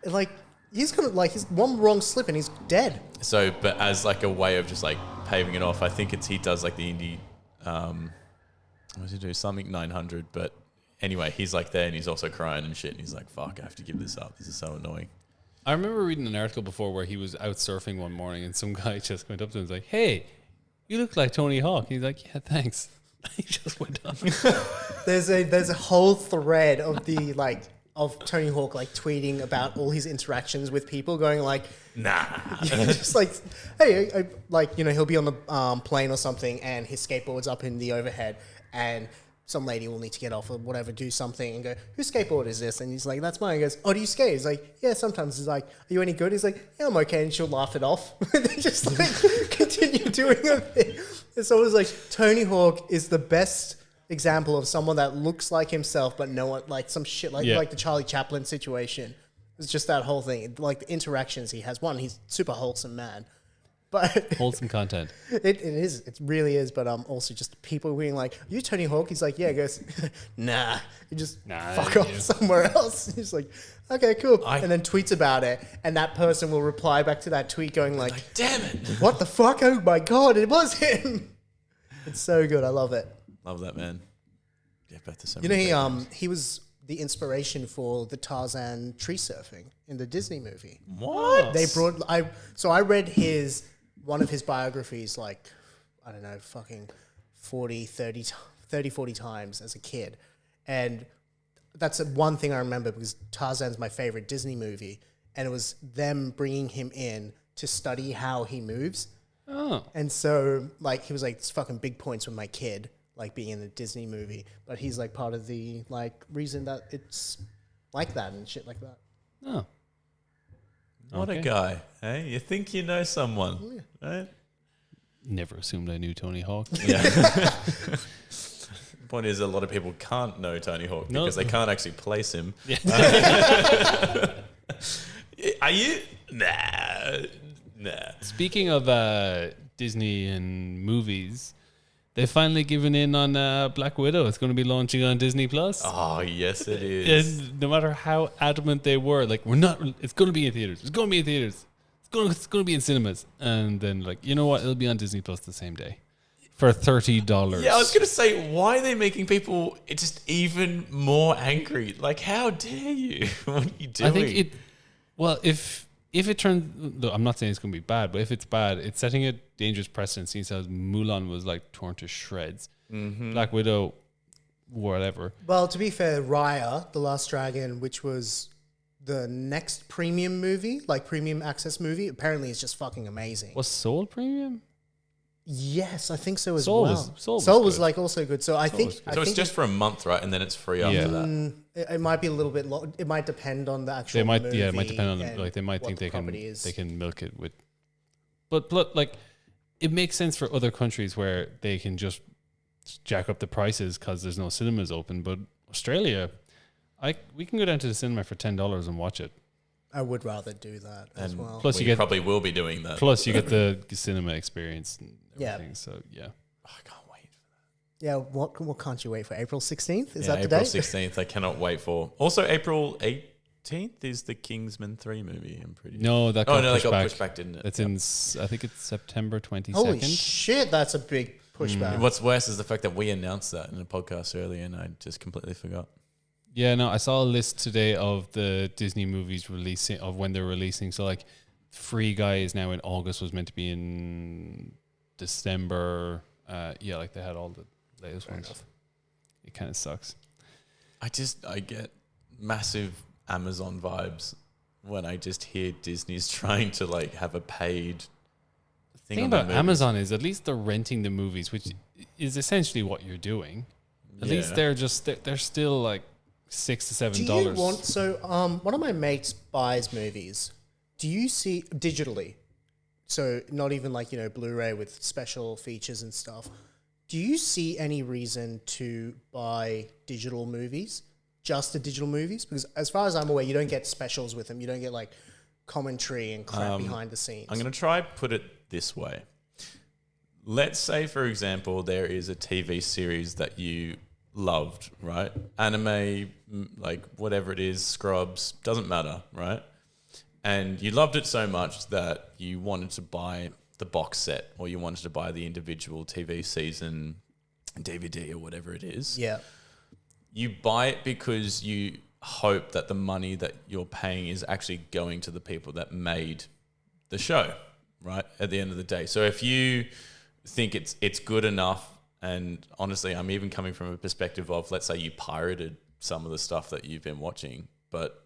Like, he's gonna, like, his one wrong slip and he's dead. So, but as like a way of just like paving it off, I think he does like the indie, what does he do? Something 900, but anyway, he's like there and he's also crying and shit. And he's like, fuck, I have to give this up. This is so annoying. I remember reading an article before where he was out surfing one morning and some guy just went up to him and was like, "Hey, you look like Tony Hawk." He's like, "Yeah, thanks." He just went on. There's a whole thread of the, like, of Tony Hawk, like, tweeting about all his interactions with people, going like, Nah. just like, hey, like, you know, he'll be on the plane or something and his skateboard's up in the overhead and some lady will need to get off or whatever, do something and go, whose skateboard is this? And he's like, that's mine. He goes, oh, do you skate? He's like, yeah, sometimes. He's like, are you any good? He's like, yeah, I'm okay. And she'll laugh it off. And they just like continue doing it. It's always like Tony Hawk is the best example of someone that looks like himself, but no one, like some shit, like, Yeah. like the Charlie Chaplin situation. It's just that whole thing. Like the interactions he has. One, he's super wholesome man. But Wholesome content. it is. It really is. But also just people being like, "Are you Tony Hawk?" He's like, "Yeah." He goes, "Nah." You just Nah, fuck yeah. off somewhere else. He's like, "Okay, cool," and then tweets about it, and that person will reply back to that tweet going like, Damn it. "What the fuck? Oh my god, it was him." It's so good. I love it. Love that, man. Yeah, but there's so You know, many he was the inspiration for the Tarzan tree surfing in the Disney movie. What? They brought I read one of his biographies like, I don't know, fucking 40 times as a kid. And that's one thing I remember because Tarzan's my favorite Disney movie. And it was them bringing him in to study how he moves. Oh. And so, like, he was like, it's fucking big points with my kid, like, being in a Disney movie. But he's, like, part of the, like, reason that it's like that and shit like that. Oh. What Okay. a guy. Hey, you think you know someone, right? Never assumed I knew Tony Hawk. Yeah. Point is, a lot of people can't know Tony Hawk No. because they can't actually place him. Yeah. Are you? Nah. Speaking of Disney and movies, they've finally given in on Black Widow. It's going to be launching on Disney Plus. Oh, yes, it is. And no matter how adamant they were, like, we're not. It's going to be in theaters. It's going to be in theaters. It's going to be in cinemas. And then, like, you know what? It'll be on Disney Plus the same day for $30. Yeah, I was going to say, why are they making people just even more angry? Like, how dare you? What are you doing? I think it. Well, if it turns, I'm not saying it's going to be bad, but if it's bad, it's setting a dangerous precedent. Since how Mulan was like torn to shreds, Black Widow, whatever. Well, to be fair, Raya, The Last Dragon, which was the next premium movie, like premium access movie, apparently is just fucking amazing. Was Soul premium? Yes, I think so as Soul well. was- Soul was was good. like also good. So I think was I so it's think just for a month, right? And then it's free after Yeah. that. it might be a little bit. It might depend on the actual. They might, movie yeah, it might depend on and like they might what think the they can property is. they can milk it with, but like it makes sense for other countries where they can just jack up the prices because there's no cinemas open. But Australia, we can go down to the cinema for $10 and watch it. I would rather do that as And well. Plus We you get probably will be doing that. plus you get the cinema experience and Yeah. everything. So yeah. I can't wait. Yeah, what can't you wait for? April 16th? Is Yeah, that the April date? 16th. I cannot wait for. Also, April 18th is the Kingsman 3 movie. I'm pretty. No, that got Oh no, pushed that got back. pushed back, didn't it? It's in. I think it's September 22nd. Holy shit, that's a big pushback. What's worse is the fact that we announced that in a podcast earlier, and I just completely forgot. Yeah, no, I saw a list today of the Disney movies releasing of when they're releasing. So like, Free Guy is now in August. Was meant to be in December. Yeah, like they had all the latest ones. Enough. It kind of sucks. I get massive Amazon vibes when I just hear Disney's trying to like have a paid The thing thing on their about movies. Amazon is at least they're renting the movies, which is essentially what you're doing. At least Yeah. they're still like $6 to Do $7. you want one of my mates buys movies. Do you see digitally? So not even like, Blu-ray with special features and stuff. Do you see any reason to buy digital movies? Just the digital movies? Because as far as I'm aware, you don't get specials with them. You don't get like commentary and crap behind the scenes. I'm going to try put it this way. Let's say, for example, there is a TV series that you loved, right? Anime, like whatever it is, Scrubs, doesn't matter, right? And you loved it so much that you wanted to buy the box set, or you wanted to buy the individual TV season DVD or whatever it is. Yeah. You buy it because you hope that the money that you're paying is actually going to the people that made the show, right? At the end of the day. So if you think it's good enough, and honestly, I'm even coming from a perspective of, let's say you pirated some of the stuff that you've been watching, but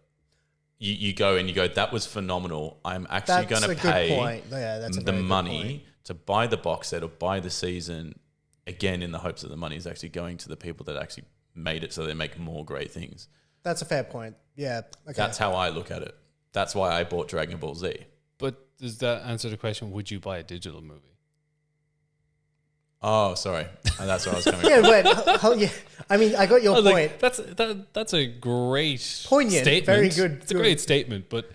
you go, that was phenomenal. I'm actually going to pay good point. Yeah, that's a the very good money point. to buy the box set or buy the season, again, in the hopes that the money is actually going to the people that actually made it so they make more great things. That's a fair point. Yeah. Okay. That's how I look at it. That's why I bought Dragon Ball Z. But does that answer the question, would you buy a digital movie? Oh, sorry. That's where I was coming Yeah, from. wait. Yeah. I mean, I got your point. Like, that's a great Poignant, statement. very good, It's a good. great statement, but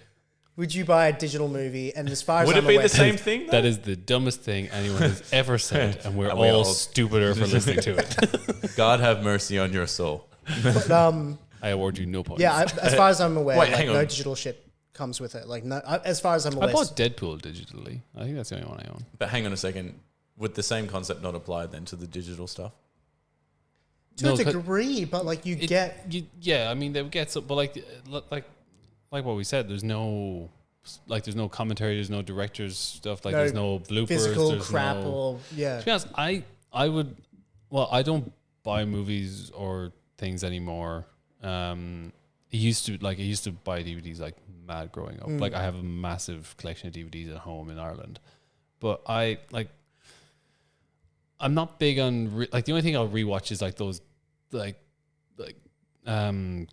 Would you buy a digital movie? And as far as Would I'm it be aware, the same thing? that is the dumbest thing anyone has ever said, and we're And we all all- stupider for listening to it. God have mercy on your soul. But, I award you no points. yeah, as far as I'm aware, Wait, like, hang no on. digital shit comes with it. Like, no, as far as I'm aware, I bought Deadpool digitally. I think that's the only one I own. But hang on a second. Would the same concept not apply then to the digital stuff? to No, a 'cause degree, but like yeah, I mean they would get some, but like what we said, there's no commentary, there's no director's stuff, like No there's no bloopers, physical there's crap no, or To be honest, I would. Well, I don't buy movies or things anymore. I used to buy DVDs like mad growing up. Like I have a massive collection of DVDs at home in Ireland, but I'm not big on like the only thing I'll rewatch is like those like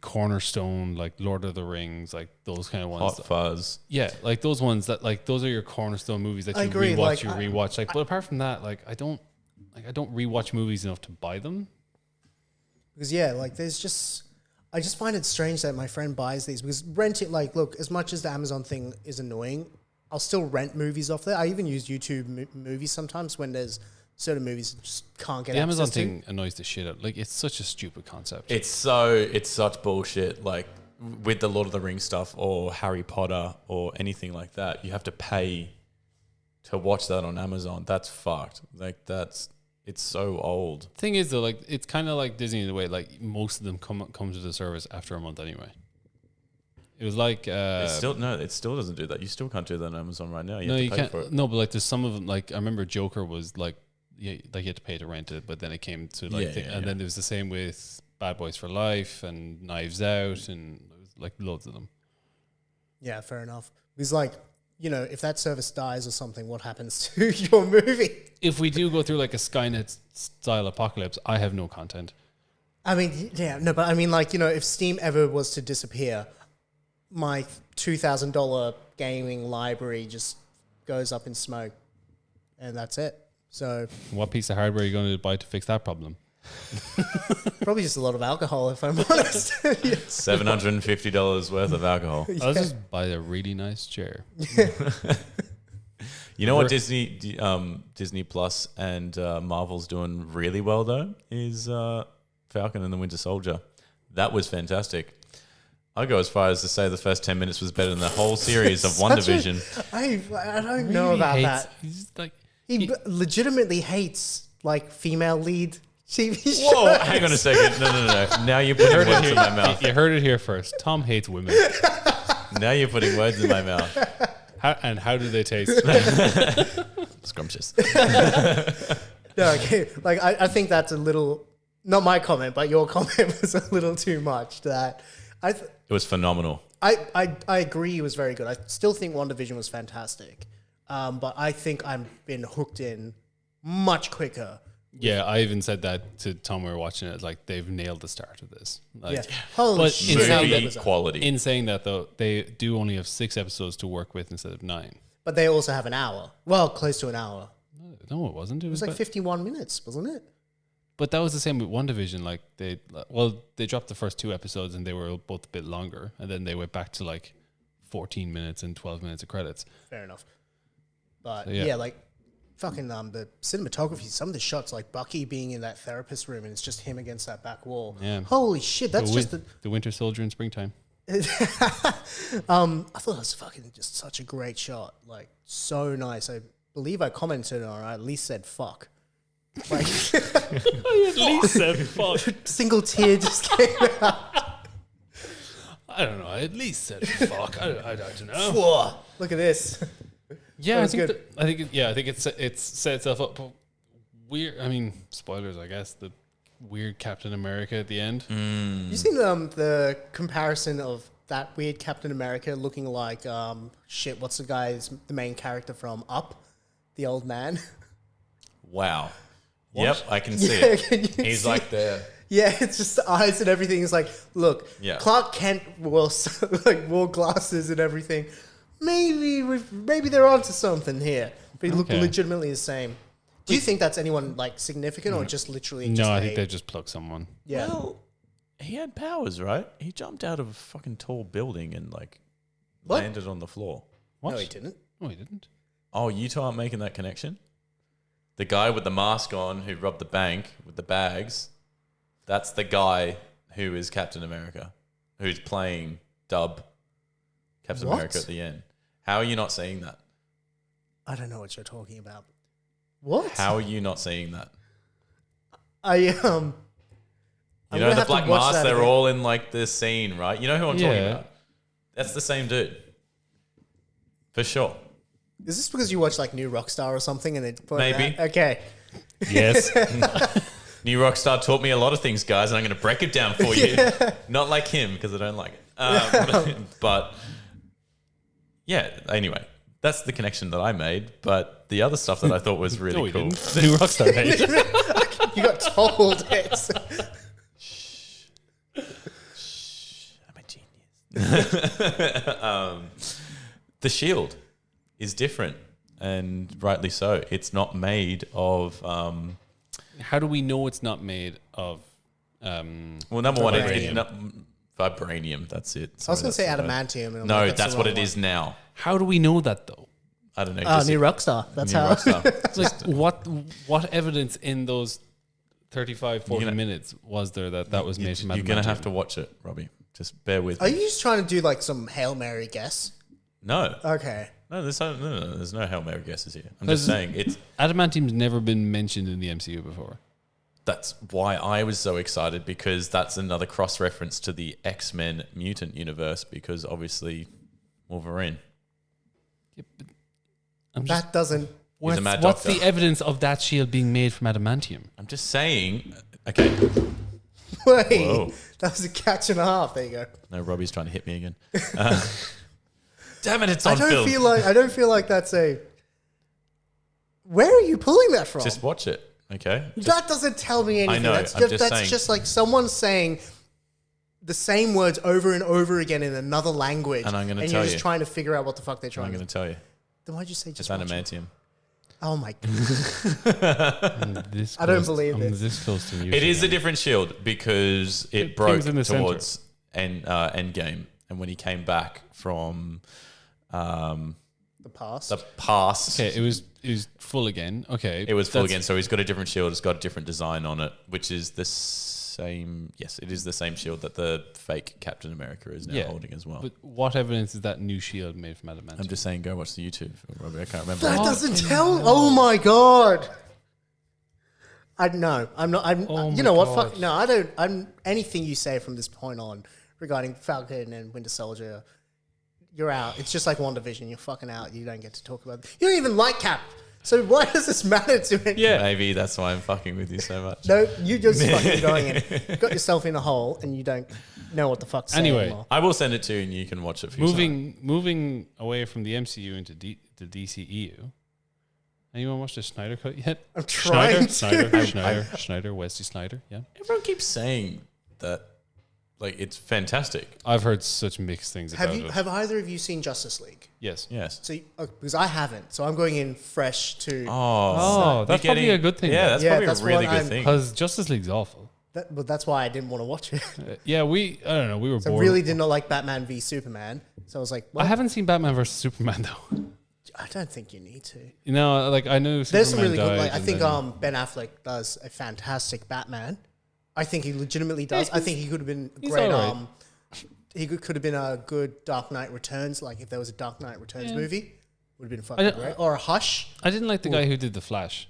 cornerstone, like Lord of the Rings, like those kind of ones. Hot Fuzz. Yeah, like those ones that like those are your cornerstone movies that I you agree, rewatch, like, rewatch. Like, but apart from that, like I don't rewatch movies enough to buy them. because I just find it strange that my friend buys these because rent it. Like, look, as much as the Amazon thing is annoying, I'll still rent movies off there. I even use YouTube movies sometimes when there's certain movies I just can't get The Amazon access to. thing annoys the shit out. Like, it's such a stupid concept. It's such bullshit. Like with the Lord of the Rings stuff or Harry Potter or anything like that, you have to pay to watch that on Amazon. That's fucked. Like it's so old. Thing is though, like it's kind of like Disney in a way. Like most of them come to the service after a month anyway. It was like It still doesn't do that. You still can't do that on Amazon right now. You no, have to you pay can't. for it. No, but like there's some of them. Like I remember Joker was like, yeah, like you had to pay to rent it, but then it came to like, and then it was the same with Bad Boys for Life and Knives Out, and there was like loads of them. Yeah, fair enough. Because like, if that service dies or something, what happens to your movie? If we do go through like a Skynet style apocalypse, I have no content. I mean, yeah, no, but I mean, like, if Steam ever was to disappear, my $2,000 gaming library just goes up in smoke, and that's it. So What piece of hardware are you going to buy to fix that problem? probably just a lot of alcohol, if I'm honest. Yes. $750 worth of alcohol. I'll just buy a really nice chair. You know what Disney Plus and Marvel's doing really well though is Falcon and the Winter Soldier. That was fantastic. I go as far as to say the first 10 minutes was better than the whole series of WandaVision. I don't know about that. He's like, He legitimately hates like female lead TV shows. Whoa, hang on a second. No. Now you're putting words in my mouth. you heard it here first. Tom hates women. Now you're putting words in my mouth. How do they taste? Scrumptious. No, okay. Like I think that's a little, not my comment, but your comment was a little too much. That It was phenomenal. I agree. It was very good. I still think WandaVision was fantastic, but I think I've been hooked in much quicker. Yeah, I even said that to Tom. We were watching it. Like they've nailed the start of this. Like, Yeah. Holy but shit. in saying Movie that, quality. in saying that though, they do only have 6 episodes to work with instead of 9. But they also have an hour. Well, close to an hour. No, it wasn't. It It was like 51 minutes, wasn't it? But that was the same with WandaVision. Like they dropped the first 2 episodes and they were both a bit longer, and then they went back to like 14 minutes and 12 minutes of credits. Fair enough. But So, yeah. yeah. Like fucking the cinematography, some of the shots, like Bucky being in that therapist room and it's just him against that back wall. Yeah. Holy shit, that's just the Winter Soldier in springtime. I thought that was fucking just such a great shot. Like so nice. I believe I commented on it. I at least said fuck. Like At least said fuck. single tear just came out. I don't know. I at least said fuck. I don't know. Whoa, look at this. Yeah, I was think good. I think it's set itself up weird. I mean, spoilers, I guess. The weird Captain America at the end. You seen the comparison of that weird Captain America looking like what's the main character from Up, the old man? Wow. Yep, I can see Yeah, it. can you He's see? like the... Yeah, it's just the eyes and everything. It's like, look, Yeah. Clark Kent wore wore glasses and everything. Maybe they're onto something here. But he looked Okay. legitimately the same. Do you think that's anyone like significant or just literally? No, just I think they just plucked someone. yeah. Well, he had powers, right? He jumped out of a fucking tall building and like What? landed on the floor. What? No, he didn't. No, he didn't. Oh, you two aren't making that connection? The guy with the mask on who robbed the bank with the bags, that's the guy who is Captain America, who's playing Dub Captain What? America at the end. How are you not seeing that? I don't know what you're talking about. What? How are you not seeing that? I You I'm know gonna the have to black watch mask, that they're again. all in like this scene, right? You know who I'm talking Yeah. about? That's the same dude. For sure. Is this because you watch like New Rockstar or something and it put Maybe. that? Okay. Yes. New Rockstar taught me a lot of things, guys, and I'm going to break it down for you. Not like him, because I don't like it. But yeah, anyway, that's the connection that I made. But the other stuff that I thought was really No, he cool. didn't. New Rockstar hate. You got told it. I'm a genius. The shield is different, and rightly so. It's not made of... How do we know it's not made of? well, number one, Vibranium. vibranium. That's it. I was going to say Sorry, adamantium. And I'm No, like, that's the what wrong it is one. now. How do we know that though? I don't know. Oh, just New Rockstar. That's New how. Rockstar. It's like what evidence in those 35, 40 gonna- minutes was there that was made from You're going to have adamantium? to watch it, Robbie. Just bear with Are me. you just trying to do like some Hail Mary guess? No. Okay. No, there's no Hail Mary guesses here. I'm just saying it's... Adamantium's never been mentioned in the MCU before. That's why I was so excited, because that's another cross-reference to the X-Men mutant universe, because obviously Wolverine. Yeah, but I'm just, That doesn't. He's a mad what's doctor. the evidence of that shield being made from adamantium? I'm just saying... Okay. Wait. Whoa. That was a catch and a half. There you go. No, Robbie's trying to hit me again. Damn it, it's I on don't film. feel like that's a. Where are you pulling that from? Just watch it, okay? That doesn't tell me anything. know, That's I'm just, just that's saying. just like someone saying the same words over and over again in another language, And I'm gonna you're tell just you. trying to figure out what the fuck they're I'm trying going to. to tell you. Then why'd you say It's just watch it? adamantium. Oh my god! This I don't close- believe I'm this. this close to It is a different shield because it broke things in the towards Endgame. And when he came back from The The past. The past. Okay, it was full again. Okay, It was full that's- again, so he's got a different shield. It's got a different design on it, which is the same. Yes, it is the same shield that the fake Captain America is now holding as well. But what evidence is that new shield made from adamantium? I'm just saying, go watch the YouTube, Robbie. I can't remember. That doesn't tell. Oh my god. I'm not. Oh you my know what? God. Fuck. No, I don't. I'm anything you say from this point on regarding Falcon and Winter Soldier. You're out. It's just like WandaVision. You're fucking out. You don't get to talk about it. You don't even like Cap. So why does this matter to it? Yeah. Maybe that's why I'm fucking with you so much. No, you just fucking going in. You got yourself in a hole and you don't know what the fuck's saying Anyway. anymore. I will send it to you and you can watch it for yourself. Moving away from the MCU into the DCEU. Anyone watch the Snyder cut yet? I'm trying Schneider, Wesley Snyder. Yeah, Everyone keeps saying that, like, it's fantastic. I've heard such mixed things about it. Have either of you seen Justice League? Yes. Yes. So, because I haven't, so I'm going in fresh to. Oh, that's You're probably a good thing. Yeah, that's Yeah, probably that's a really what good I'm- thing. Because Justice League's awful. But that's why I didn't want to watch it. Yeah, I don't know. We were So I bored. really did not like Batman v Superman. So I was like, well, I haven't seen Batman versus Superman though. I don't think you need to. You know, like I know There's Superman some really good. died Like, I and think then- Ben Affleck does a fantastic Batman. I think he legitimately does. I think he could have been a he's great. alright. He could have been a good Dark Knight Returns. Like if there was a Dark Knight Returns Yeah. movie, would have been I fucking don't- great. Or a Hush. I didn't like the guy who did the Flash.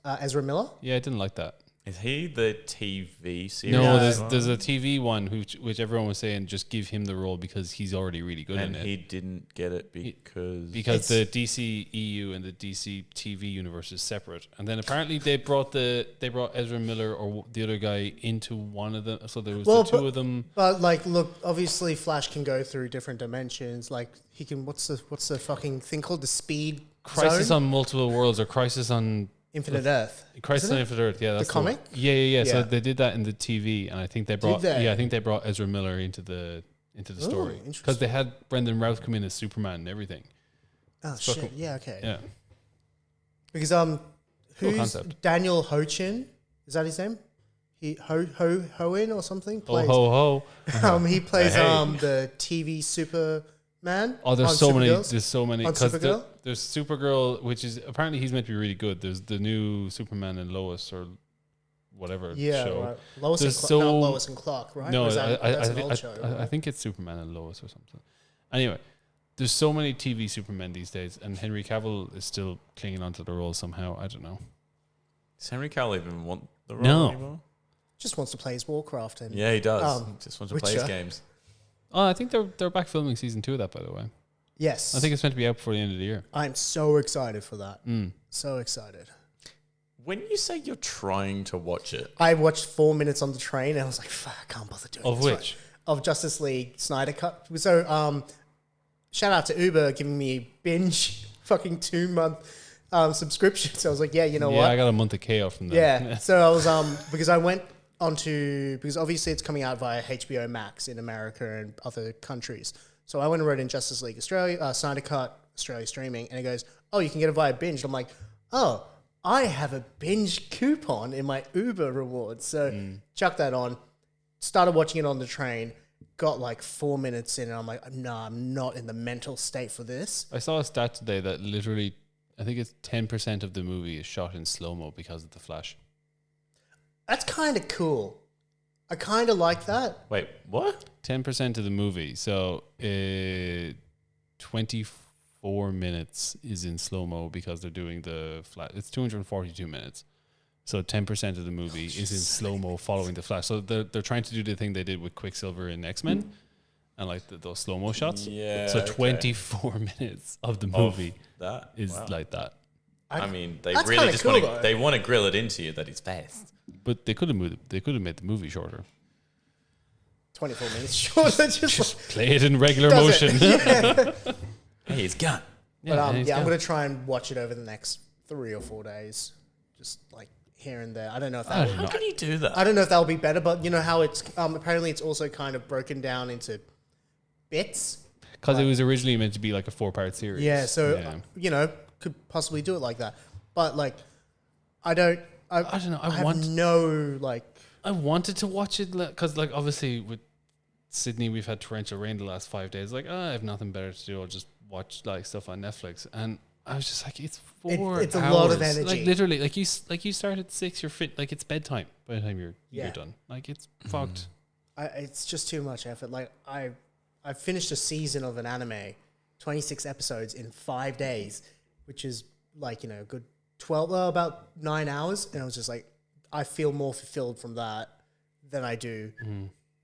Ezra Miller. Yeah, I didn't like that. Is he the TV series? No, Yeah. there's a TV one which everyone was saying just give him the role because he's already really good And in he it. didn't get it because Because the DC EU and the DC TV universe is separate, and then apparently they brought Ezra Miller or the other guy into one of them. So there was the two of them. But like, look, obviously, Flash can go through different dimensions. Like he can. What's the fucking thing called? The speed Crisis zone? on Multiple Worlds or Crisis on Infinite Earth. Crisis Isn't on it? Infinite Earth. Yeah, that's comic? one. Yeah. So Yeah. they did that in the TV, and I think they brought. they? Yeah, I think they brought Ezra Miller into the story because interesting. they had Brendan Routh come in as Superman and everything. Oh so shit! cool. Yeah, okay. Yeah. Because Cool who's concept. Daniel Hochin? Is that his name? He Hoen or something Oh plays. ho ho! He plays Hey. the TV Superman. Oh, there's on so many. Supergirls. There's so many. On Because Supergirl? there's Supergirl, which is apparently he's meant to be really good. There's the new Superman and Lois or whatever Yeah, show. right. Lois and There's Clark, so- not Lois and Clark, right? No, Or is that, that's an thi- old show. I think it's Superman and Lois or something. Anyway, there's so many TV Supermen these days, and Henry Cavill is still clinging onto the role somehow. I don't know. does Henry Cavill even want the role No. anymore? Just wants to play his Warcraft and Yeah, he does. Um, Just wants to play his Witcher. games. Oh, I think they're back filming season 2 of that, by the way. yes, I think it's meant to be out before the end of the year. I'm so excited for that. Mm. So excited. When you say you're trying to watch it, I watched 4 minutes on the train and I was like, fuck, I can't bother doing Of this. which? Right. Of Justice League Snyder Cut. So, shout out to Uber giving me a binge fucking 2-month subscription. So I was like, yeah, you know Yeah, what? I got a month of KO from them. Yeah. So I was because I went onto because obviously it's coming out via HBO Max in America and other countries. So I went and wrote in Justice League Australia, Snyder Cut Australia streaming, and it goes, oh, you can get it via binge. I'm like, oh, I have a binge coupon in my Uber rewards. So chuck that on. Started watching it on the train. Got like 4 minutes in, and I'm like, no, I'm not in the mental state for this. I saw a stat today that literally, I think it's 10% of the movie is shot in slow mo because of the Flash. That's kind of cool. I kind of like that. wait, what? 10% of the movie. So 24 minutes is in slow mo because they're doing the Flash. It's 242 minutes. So 10% of the movie is in slow mo following the Flash. So they're trying to do the thing they did with Quicksilver in X-Men and like those slow mo shots. Yeah. So okay. 24 minutes of the Of movie that is wow. like that. I mean, they That's really kinda just cool, want though. to. They want to grill it into you that it's fast. But they could have moved. They could have made the movie shorter. 24 minutes short. Just Play it in regular does motion. it. Yeah. Hey, it's gone. But he's yeah, I'm gone. gonna try and watch it over the next 3 or 4 days, just like here and there. I don't know if I that. don't How know. can you do that? I don't know if that'll be better, but you know how it's apparently it's also kind of broken down into bits. Because it was originally meant to be like a 4-part series. Yeah, so Yeah. you know could possibly do it like that, but like I don't. I don't know. I have no like. I wanted to watch it because, like, obviously with Sydney, we've had torrential rain the last 5 days. Like, I have nothing better to do. I'll just watch like stuff on Netflix, and I was just like, it's It's a hours. lot of energy. Like literally, like you start at 6, you're fit. Like it's bedtime by the time you're Yeah. done. Like it's fucked. It's just too much effort. Like I finished a season of an anime, 26 episodes in 5 days, which is like, you know, a good 12, about 9 hours. And I was just like, I feel more fulfilled from that than I do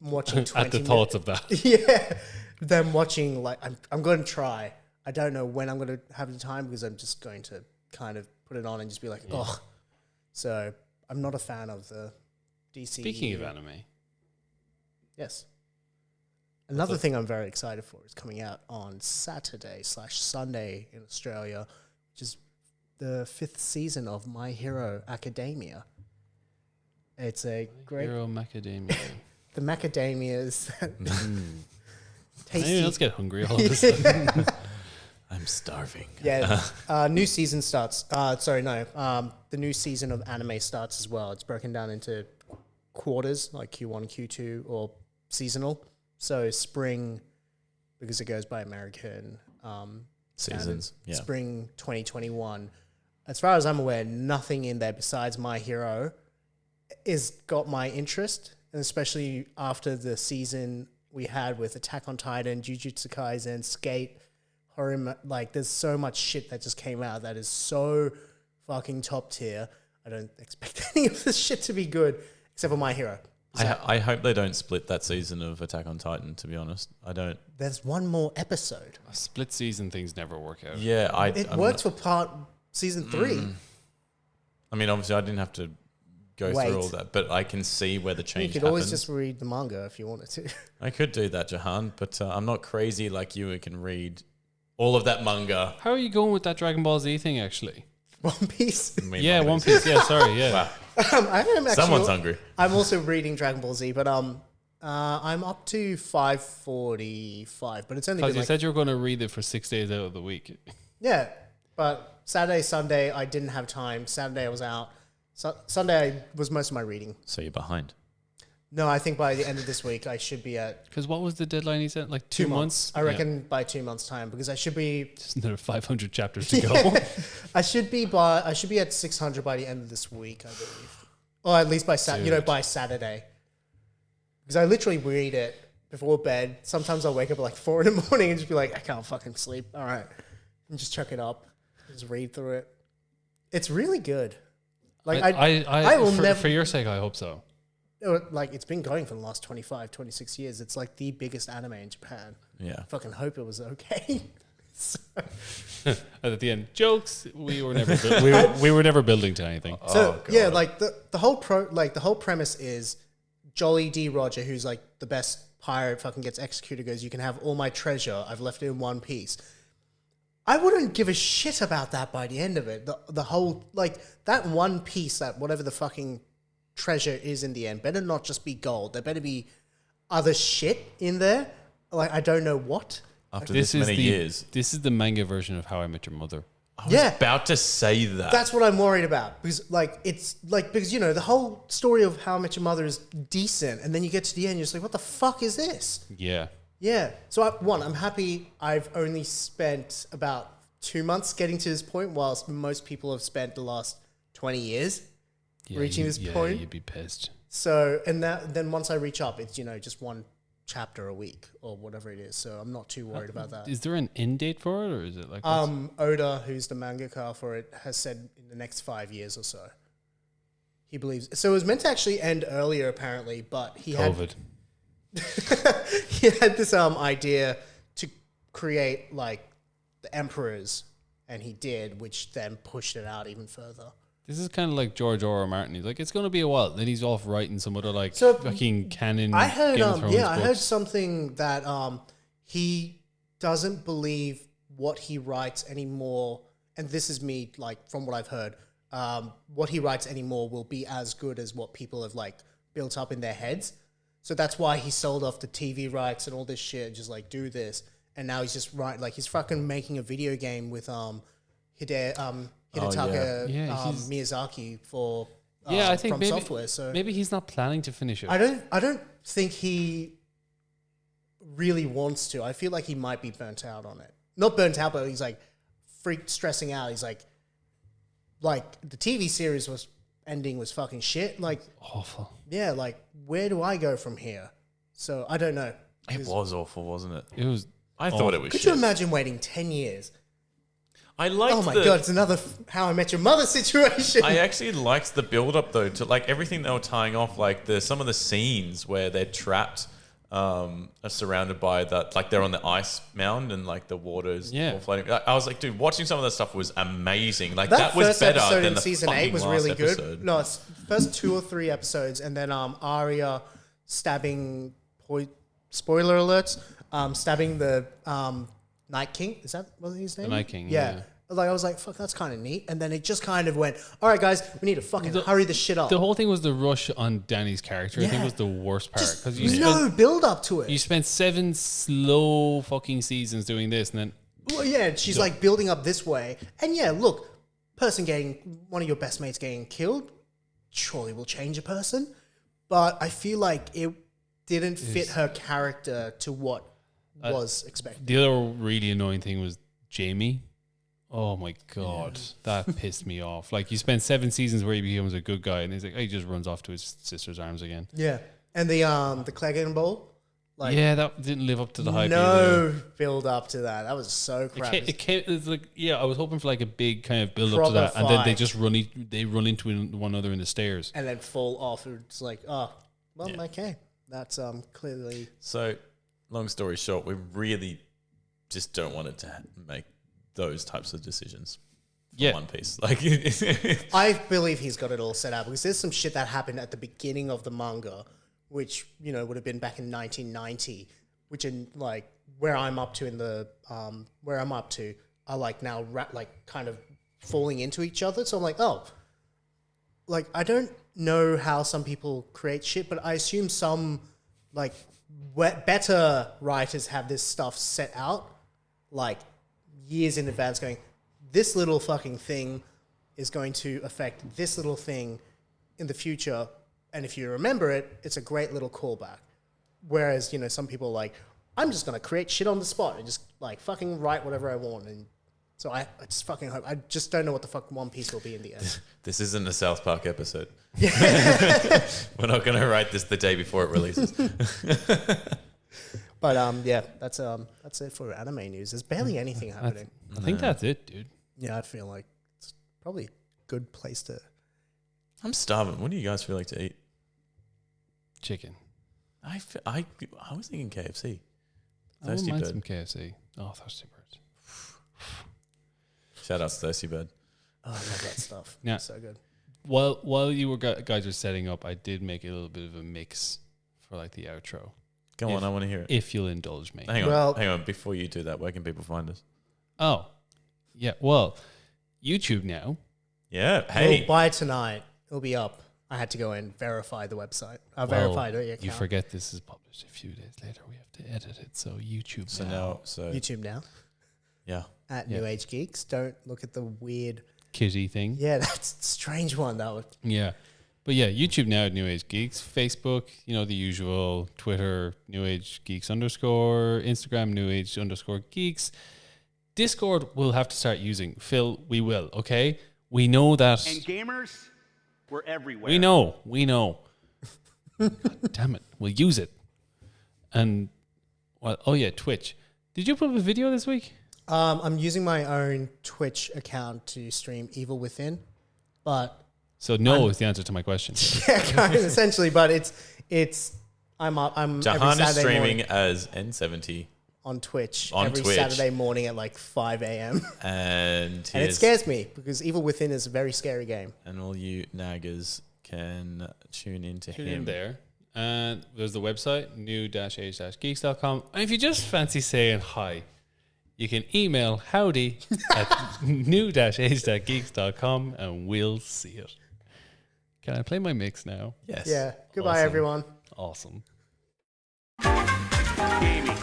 watching 20 At the thoughts of that. Yeah. Than watching, like, I'm going to try. I don't know when I'm going to have the time because I'm just going to kind of put it on and just be like, oh. So I'm not a fan of the DC. Speaking of anime, Yes. Another thing I'm very excited for is coming out on Saturday/Sunday in Australia, which is the 5th season of My Hero Academia. It's a great... Hero Macadamia. The macadamias. Hey, let's get hungry all of a sudden. I'm starving. Yeah. New season starts. The new season of anime starts as well. It's broken down into quarters, like Q1, Q2, or seasonal. So spring, because it goes by American Seasons. Yeah. Spring 2021. As far as I'm aware, nothing in there besides My Hero is got my interest, and especially after the season we had with Attack on Titan, Jujutsu Kaisen, Skate, Horror. Like, there's so much shit that just came out that is so fucking top tier. I don't expect any of this shit to be good, except for My Hero. I hope they don't split that season of Attack on Titan, to be honest. I don't. There's one more episode. Split season things never work out. Yeah, It worked for season 3. I mean, obviously, I didn't have to go Wait. through all that, but I can see where the You change could happens. always just read the manga if you wanted to. I could do that, Jahan, but I'm not crazy like you who can read all of that manga. How are you going with that Dragon Ball Z thing, actually? One Piece. I mean, Yeah, like One this. Piece. Yeah, sorry. Yeah. Wow. I am actually, Someone's hungry. I'm also reading Dragon Ball Z, but I'm up to 545, but it's only Because been you like, said you were going to read it for 6 days out of the week. yeah. But Saturday, Sunday, I didn't have time. Saturday I was out. Sunday was most of my reading. So you're behind. No, I think by the end of this week I should be at Because what was the deadline he said? Like 2 months? I reckon by 2 months' time, because I should be Just another 500 chapters to go. I should be at 600 by the end of this week, I believe, or at least by by Saturday, because I literally read it before bed. Sometimes I'll wake up at like 4 in the morning and just be like, I can't fucking sleep. All right, and just chuck it up, just read through it. It's really good. Like I will never. For your sake, I hope so. Like, it's been going for the last 25, 26 years. It's like the biggest anime in Japan. Yeah. I fucking hope it was okay. So, And at the end, jokes. We were never we were never building to anything. yeah, like the whole premise is Jolly D. Roger, who's like the best pirate, fucking gets executed, goes, you can have all my treasure. I've left it in one piece. I wouldn't give a shit about that by the end of it. The whole, like, that one piece, that whatever the fucking treasure is in the end, better not just be gold. There better be other shit in there. Like, I don't know what. After this many years. This is the manga version of How I Met Your Mother. I was about to say that. That's what I'm worried about, because because you know the whole story of How I Met Your Mother is decent, and then you get to the end, you're just like, what the fuck is this? Yeah. Yeah. So I'm happy. I've only spent about 2 months getting to this point, whilst most people have spent the last 20 years reaching this point. You'd be pissed. So then once I reach up, it's just one chapter a week or whatever it is. So I'm not too worried about that. Is there an end date for it, or is it like Oda, who's the mangaka for it, has said in the next 5 years or so. He believes so. It was meant to actually end earlier, apparently, but COVID? he had this idea to create like the emperors, and he did, which then pushed it out even further. This is kind of like George R. Martin. He's like, it's going to be a while. Then he's off writing some other like So, fucking canon. I heard, Game of Thrones I heard books. something that he doesn't believe what he writes anymore, and this is me, like, from what I've heard, what he writes anymore will be as good as what people have like built up in their heads. So that's why he sold off the TV rights and all this shit, just like, do this, and now he's just he's fucking making a video game with Hidetaka Miyazaki for I think From maybe Software. So maybe he's not planning to finish it. I don't think he really wants to. I feel like he might be burnt out on it. not burnt out, but he's like freaked, stressing out. He's like the TV series ending was fucking shit. Like Awful. yeah, like where do I go from here? So I don't know. It was awful, wasn't it? It was. I thought it was Could shit. you imagine waiting 10 years? I liked Oh my god, it's another How I Met Your Mother situation. I actually liked the build up though to like everything they were tying off, like some of the scenes where they're trapped, are surrounded by that, like they're on the ice mound and like the water's all floating. I was like, dude, watching some of that stuff was amazing. Like that was first better episode than in the season 8 fucking was last really episode. good. No, it's first 2 or 3 episodes, and then Arya stabbing. Spoiler alerts. Stabbing the Night King. Is that what his name? The Night King, Yeah. yeah. Like I was like, fuck, that's kind of neat. And then it just kind of went, all right, guys, we need to fucking hurry this shit up. The whole thing was the rush on Danny's character. I think Yeah. was the worst part Just because you no build up to it. you spent 7 slow fucking seasons doing this, and then Well, yeah, she's like building up this way. And yeah, look, one of your best mates getting killed, surely will change a person. But I feel like it didn't fit her character to what was expected. the other really annoying thing was Jamie. Oh my god, that pissed me off. Like you spent 7 seasons where he becomes a good guy, and he's like, he just runs off to his sister's arms again. Yeah. And the Cleggan Bowl, like Yeah, that didn't live up to the hype. either. no build up to that. That was so crap. It's like, yeah, I was hoping for like a big kind of build up to Proper that, and then they fight. just run into one another in the stairs. And then fall off. It's like, oh, well, okay. That's clearly So, long story short, we really just don't want it to make those types of decisions. For One Piece, like I believe he's got it all set out because there's some shit that happened at the beginning of the manga, which would have been back in 1990, which in like where I'm up to are like now kind of falling into each other. So I'm like, oh, like I don't know how some people create shit, but I assume some like better writers have this stuff set out like years in advance, going, this little fucking thing is going to affect this little thing in the future, and if you remember it, it's a great little callback. Whereas, some people are like, I'm just going to create shit on the spot and just like fucking write whatever I want. And so I just fucking hope. I just don't know what the fuck One Piece will be in the end. this isn't a South Park episode. We're not going to write this the day before it releases. But yeah, that's it for anime news. There's barely anything happening. I think that's it, dude. Yeah, I feel like it's probably a good place to. I'm starving. What do you guys feel like to eat? Chicken. I was thinking KFC. I wouldn't Thirsty mind Bird. some KFC. Oh, Thirsty Bird. Shout out to Thirsty Bird. Oh, I love that stuff. Yeah. So good. While you were guys were setting up, I did make a little bit of a mix for like the outro. Go on, I want to hear it. If you'll indulge me. Hang on. Before you do that, where can people find us? Oh, yeah. Well, YouTube now. Yeah. Hey. Well, by tonight, it'll be up. I had to go and verify the website. I verified the account. You forget this is published a few days later. We have to edit it. So YouTube So now. now, YouTube now yeah. at Yeah. New Age Geeks. Don't look at the weird. Kitty thing. Yeah, that's a strange one. That would. Yeah. But yeah, YouTube now at New Age Geeks, Facebook, the usual, Twitter, New Age Geeks _, Instagram, New Age _Geeks. Discord we'll have to start using. Phil, we will, okay? We know that. And gamers, we're everywhere. We know. God damn it. We'll use it. And, well, oh yeah, Twitch. Did you put up a video this week? I'm using my own Twitch account to stream Evil Within, but So no is the answer to my question. yeah, kind of essentially. But I'm every Jahan is Saturday streaming morning as N70 on Twitch On every Twitch. Saturday morning at like 5 a.m. and And it scares me because Evil Within is a very scary game. And all you naggers can tune into Tune him. in there. And there's the website, new-age-geeks.com. And if you just fancy saying hi, you can email howdy at new-age-geeks.com and we'll see it. Can I play my mix now? Yes. Yeah. Goodbye, Awesome. everyone. Awesome. Gaming.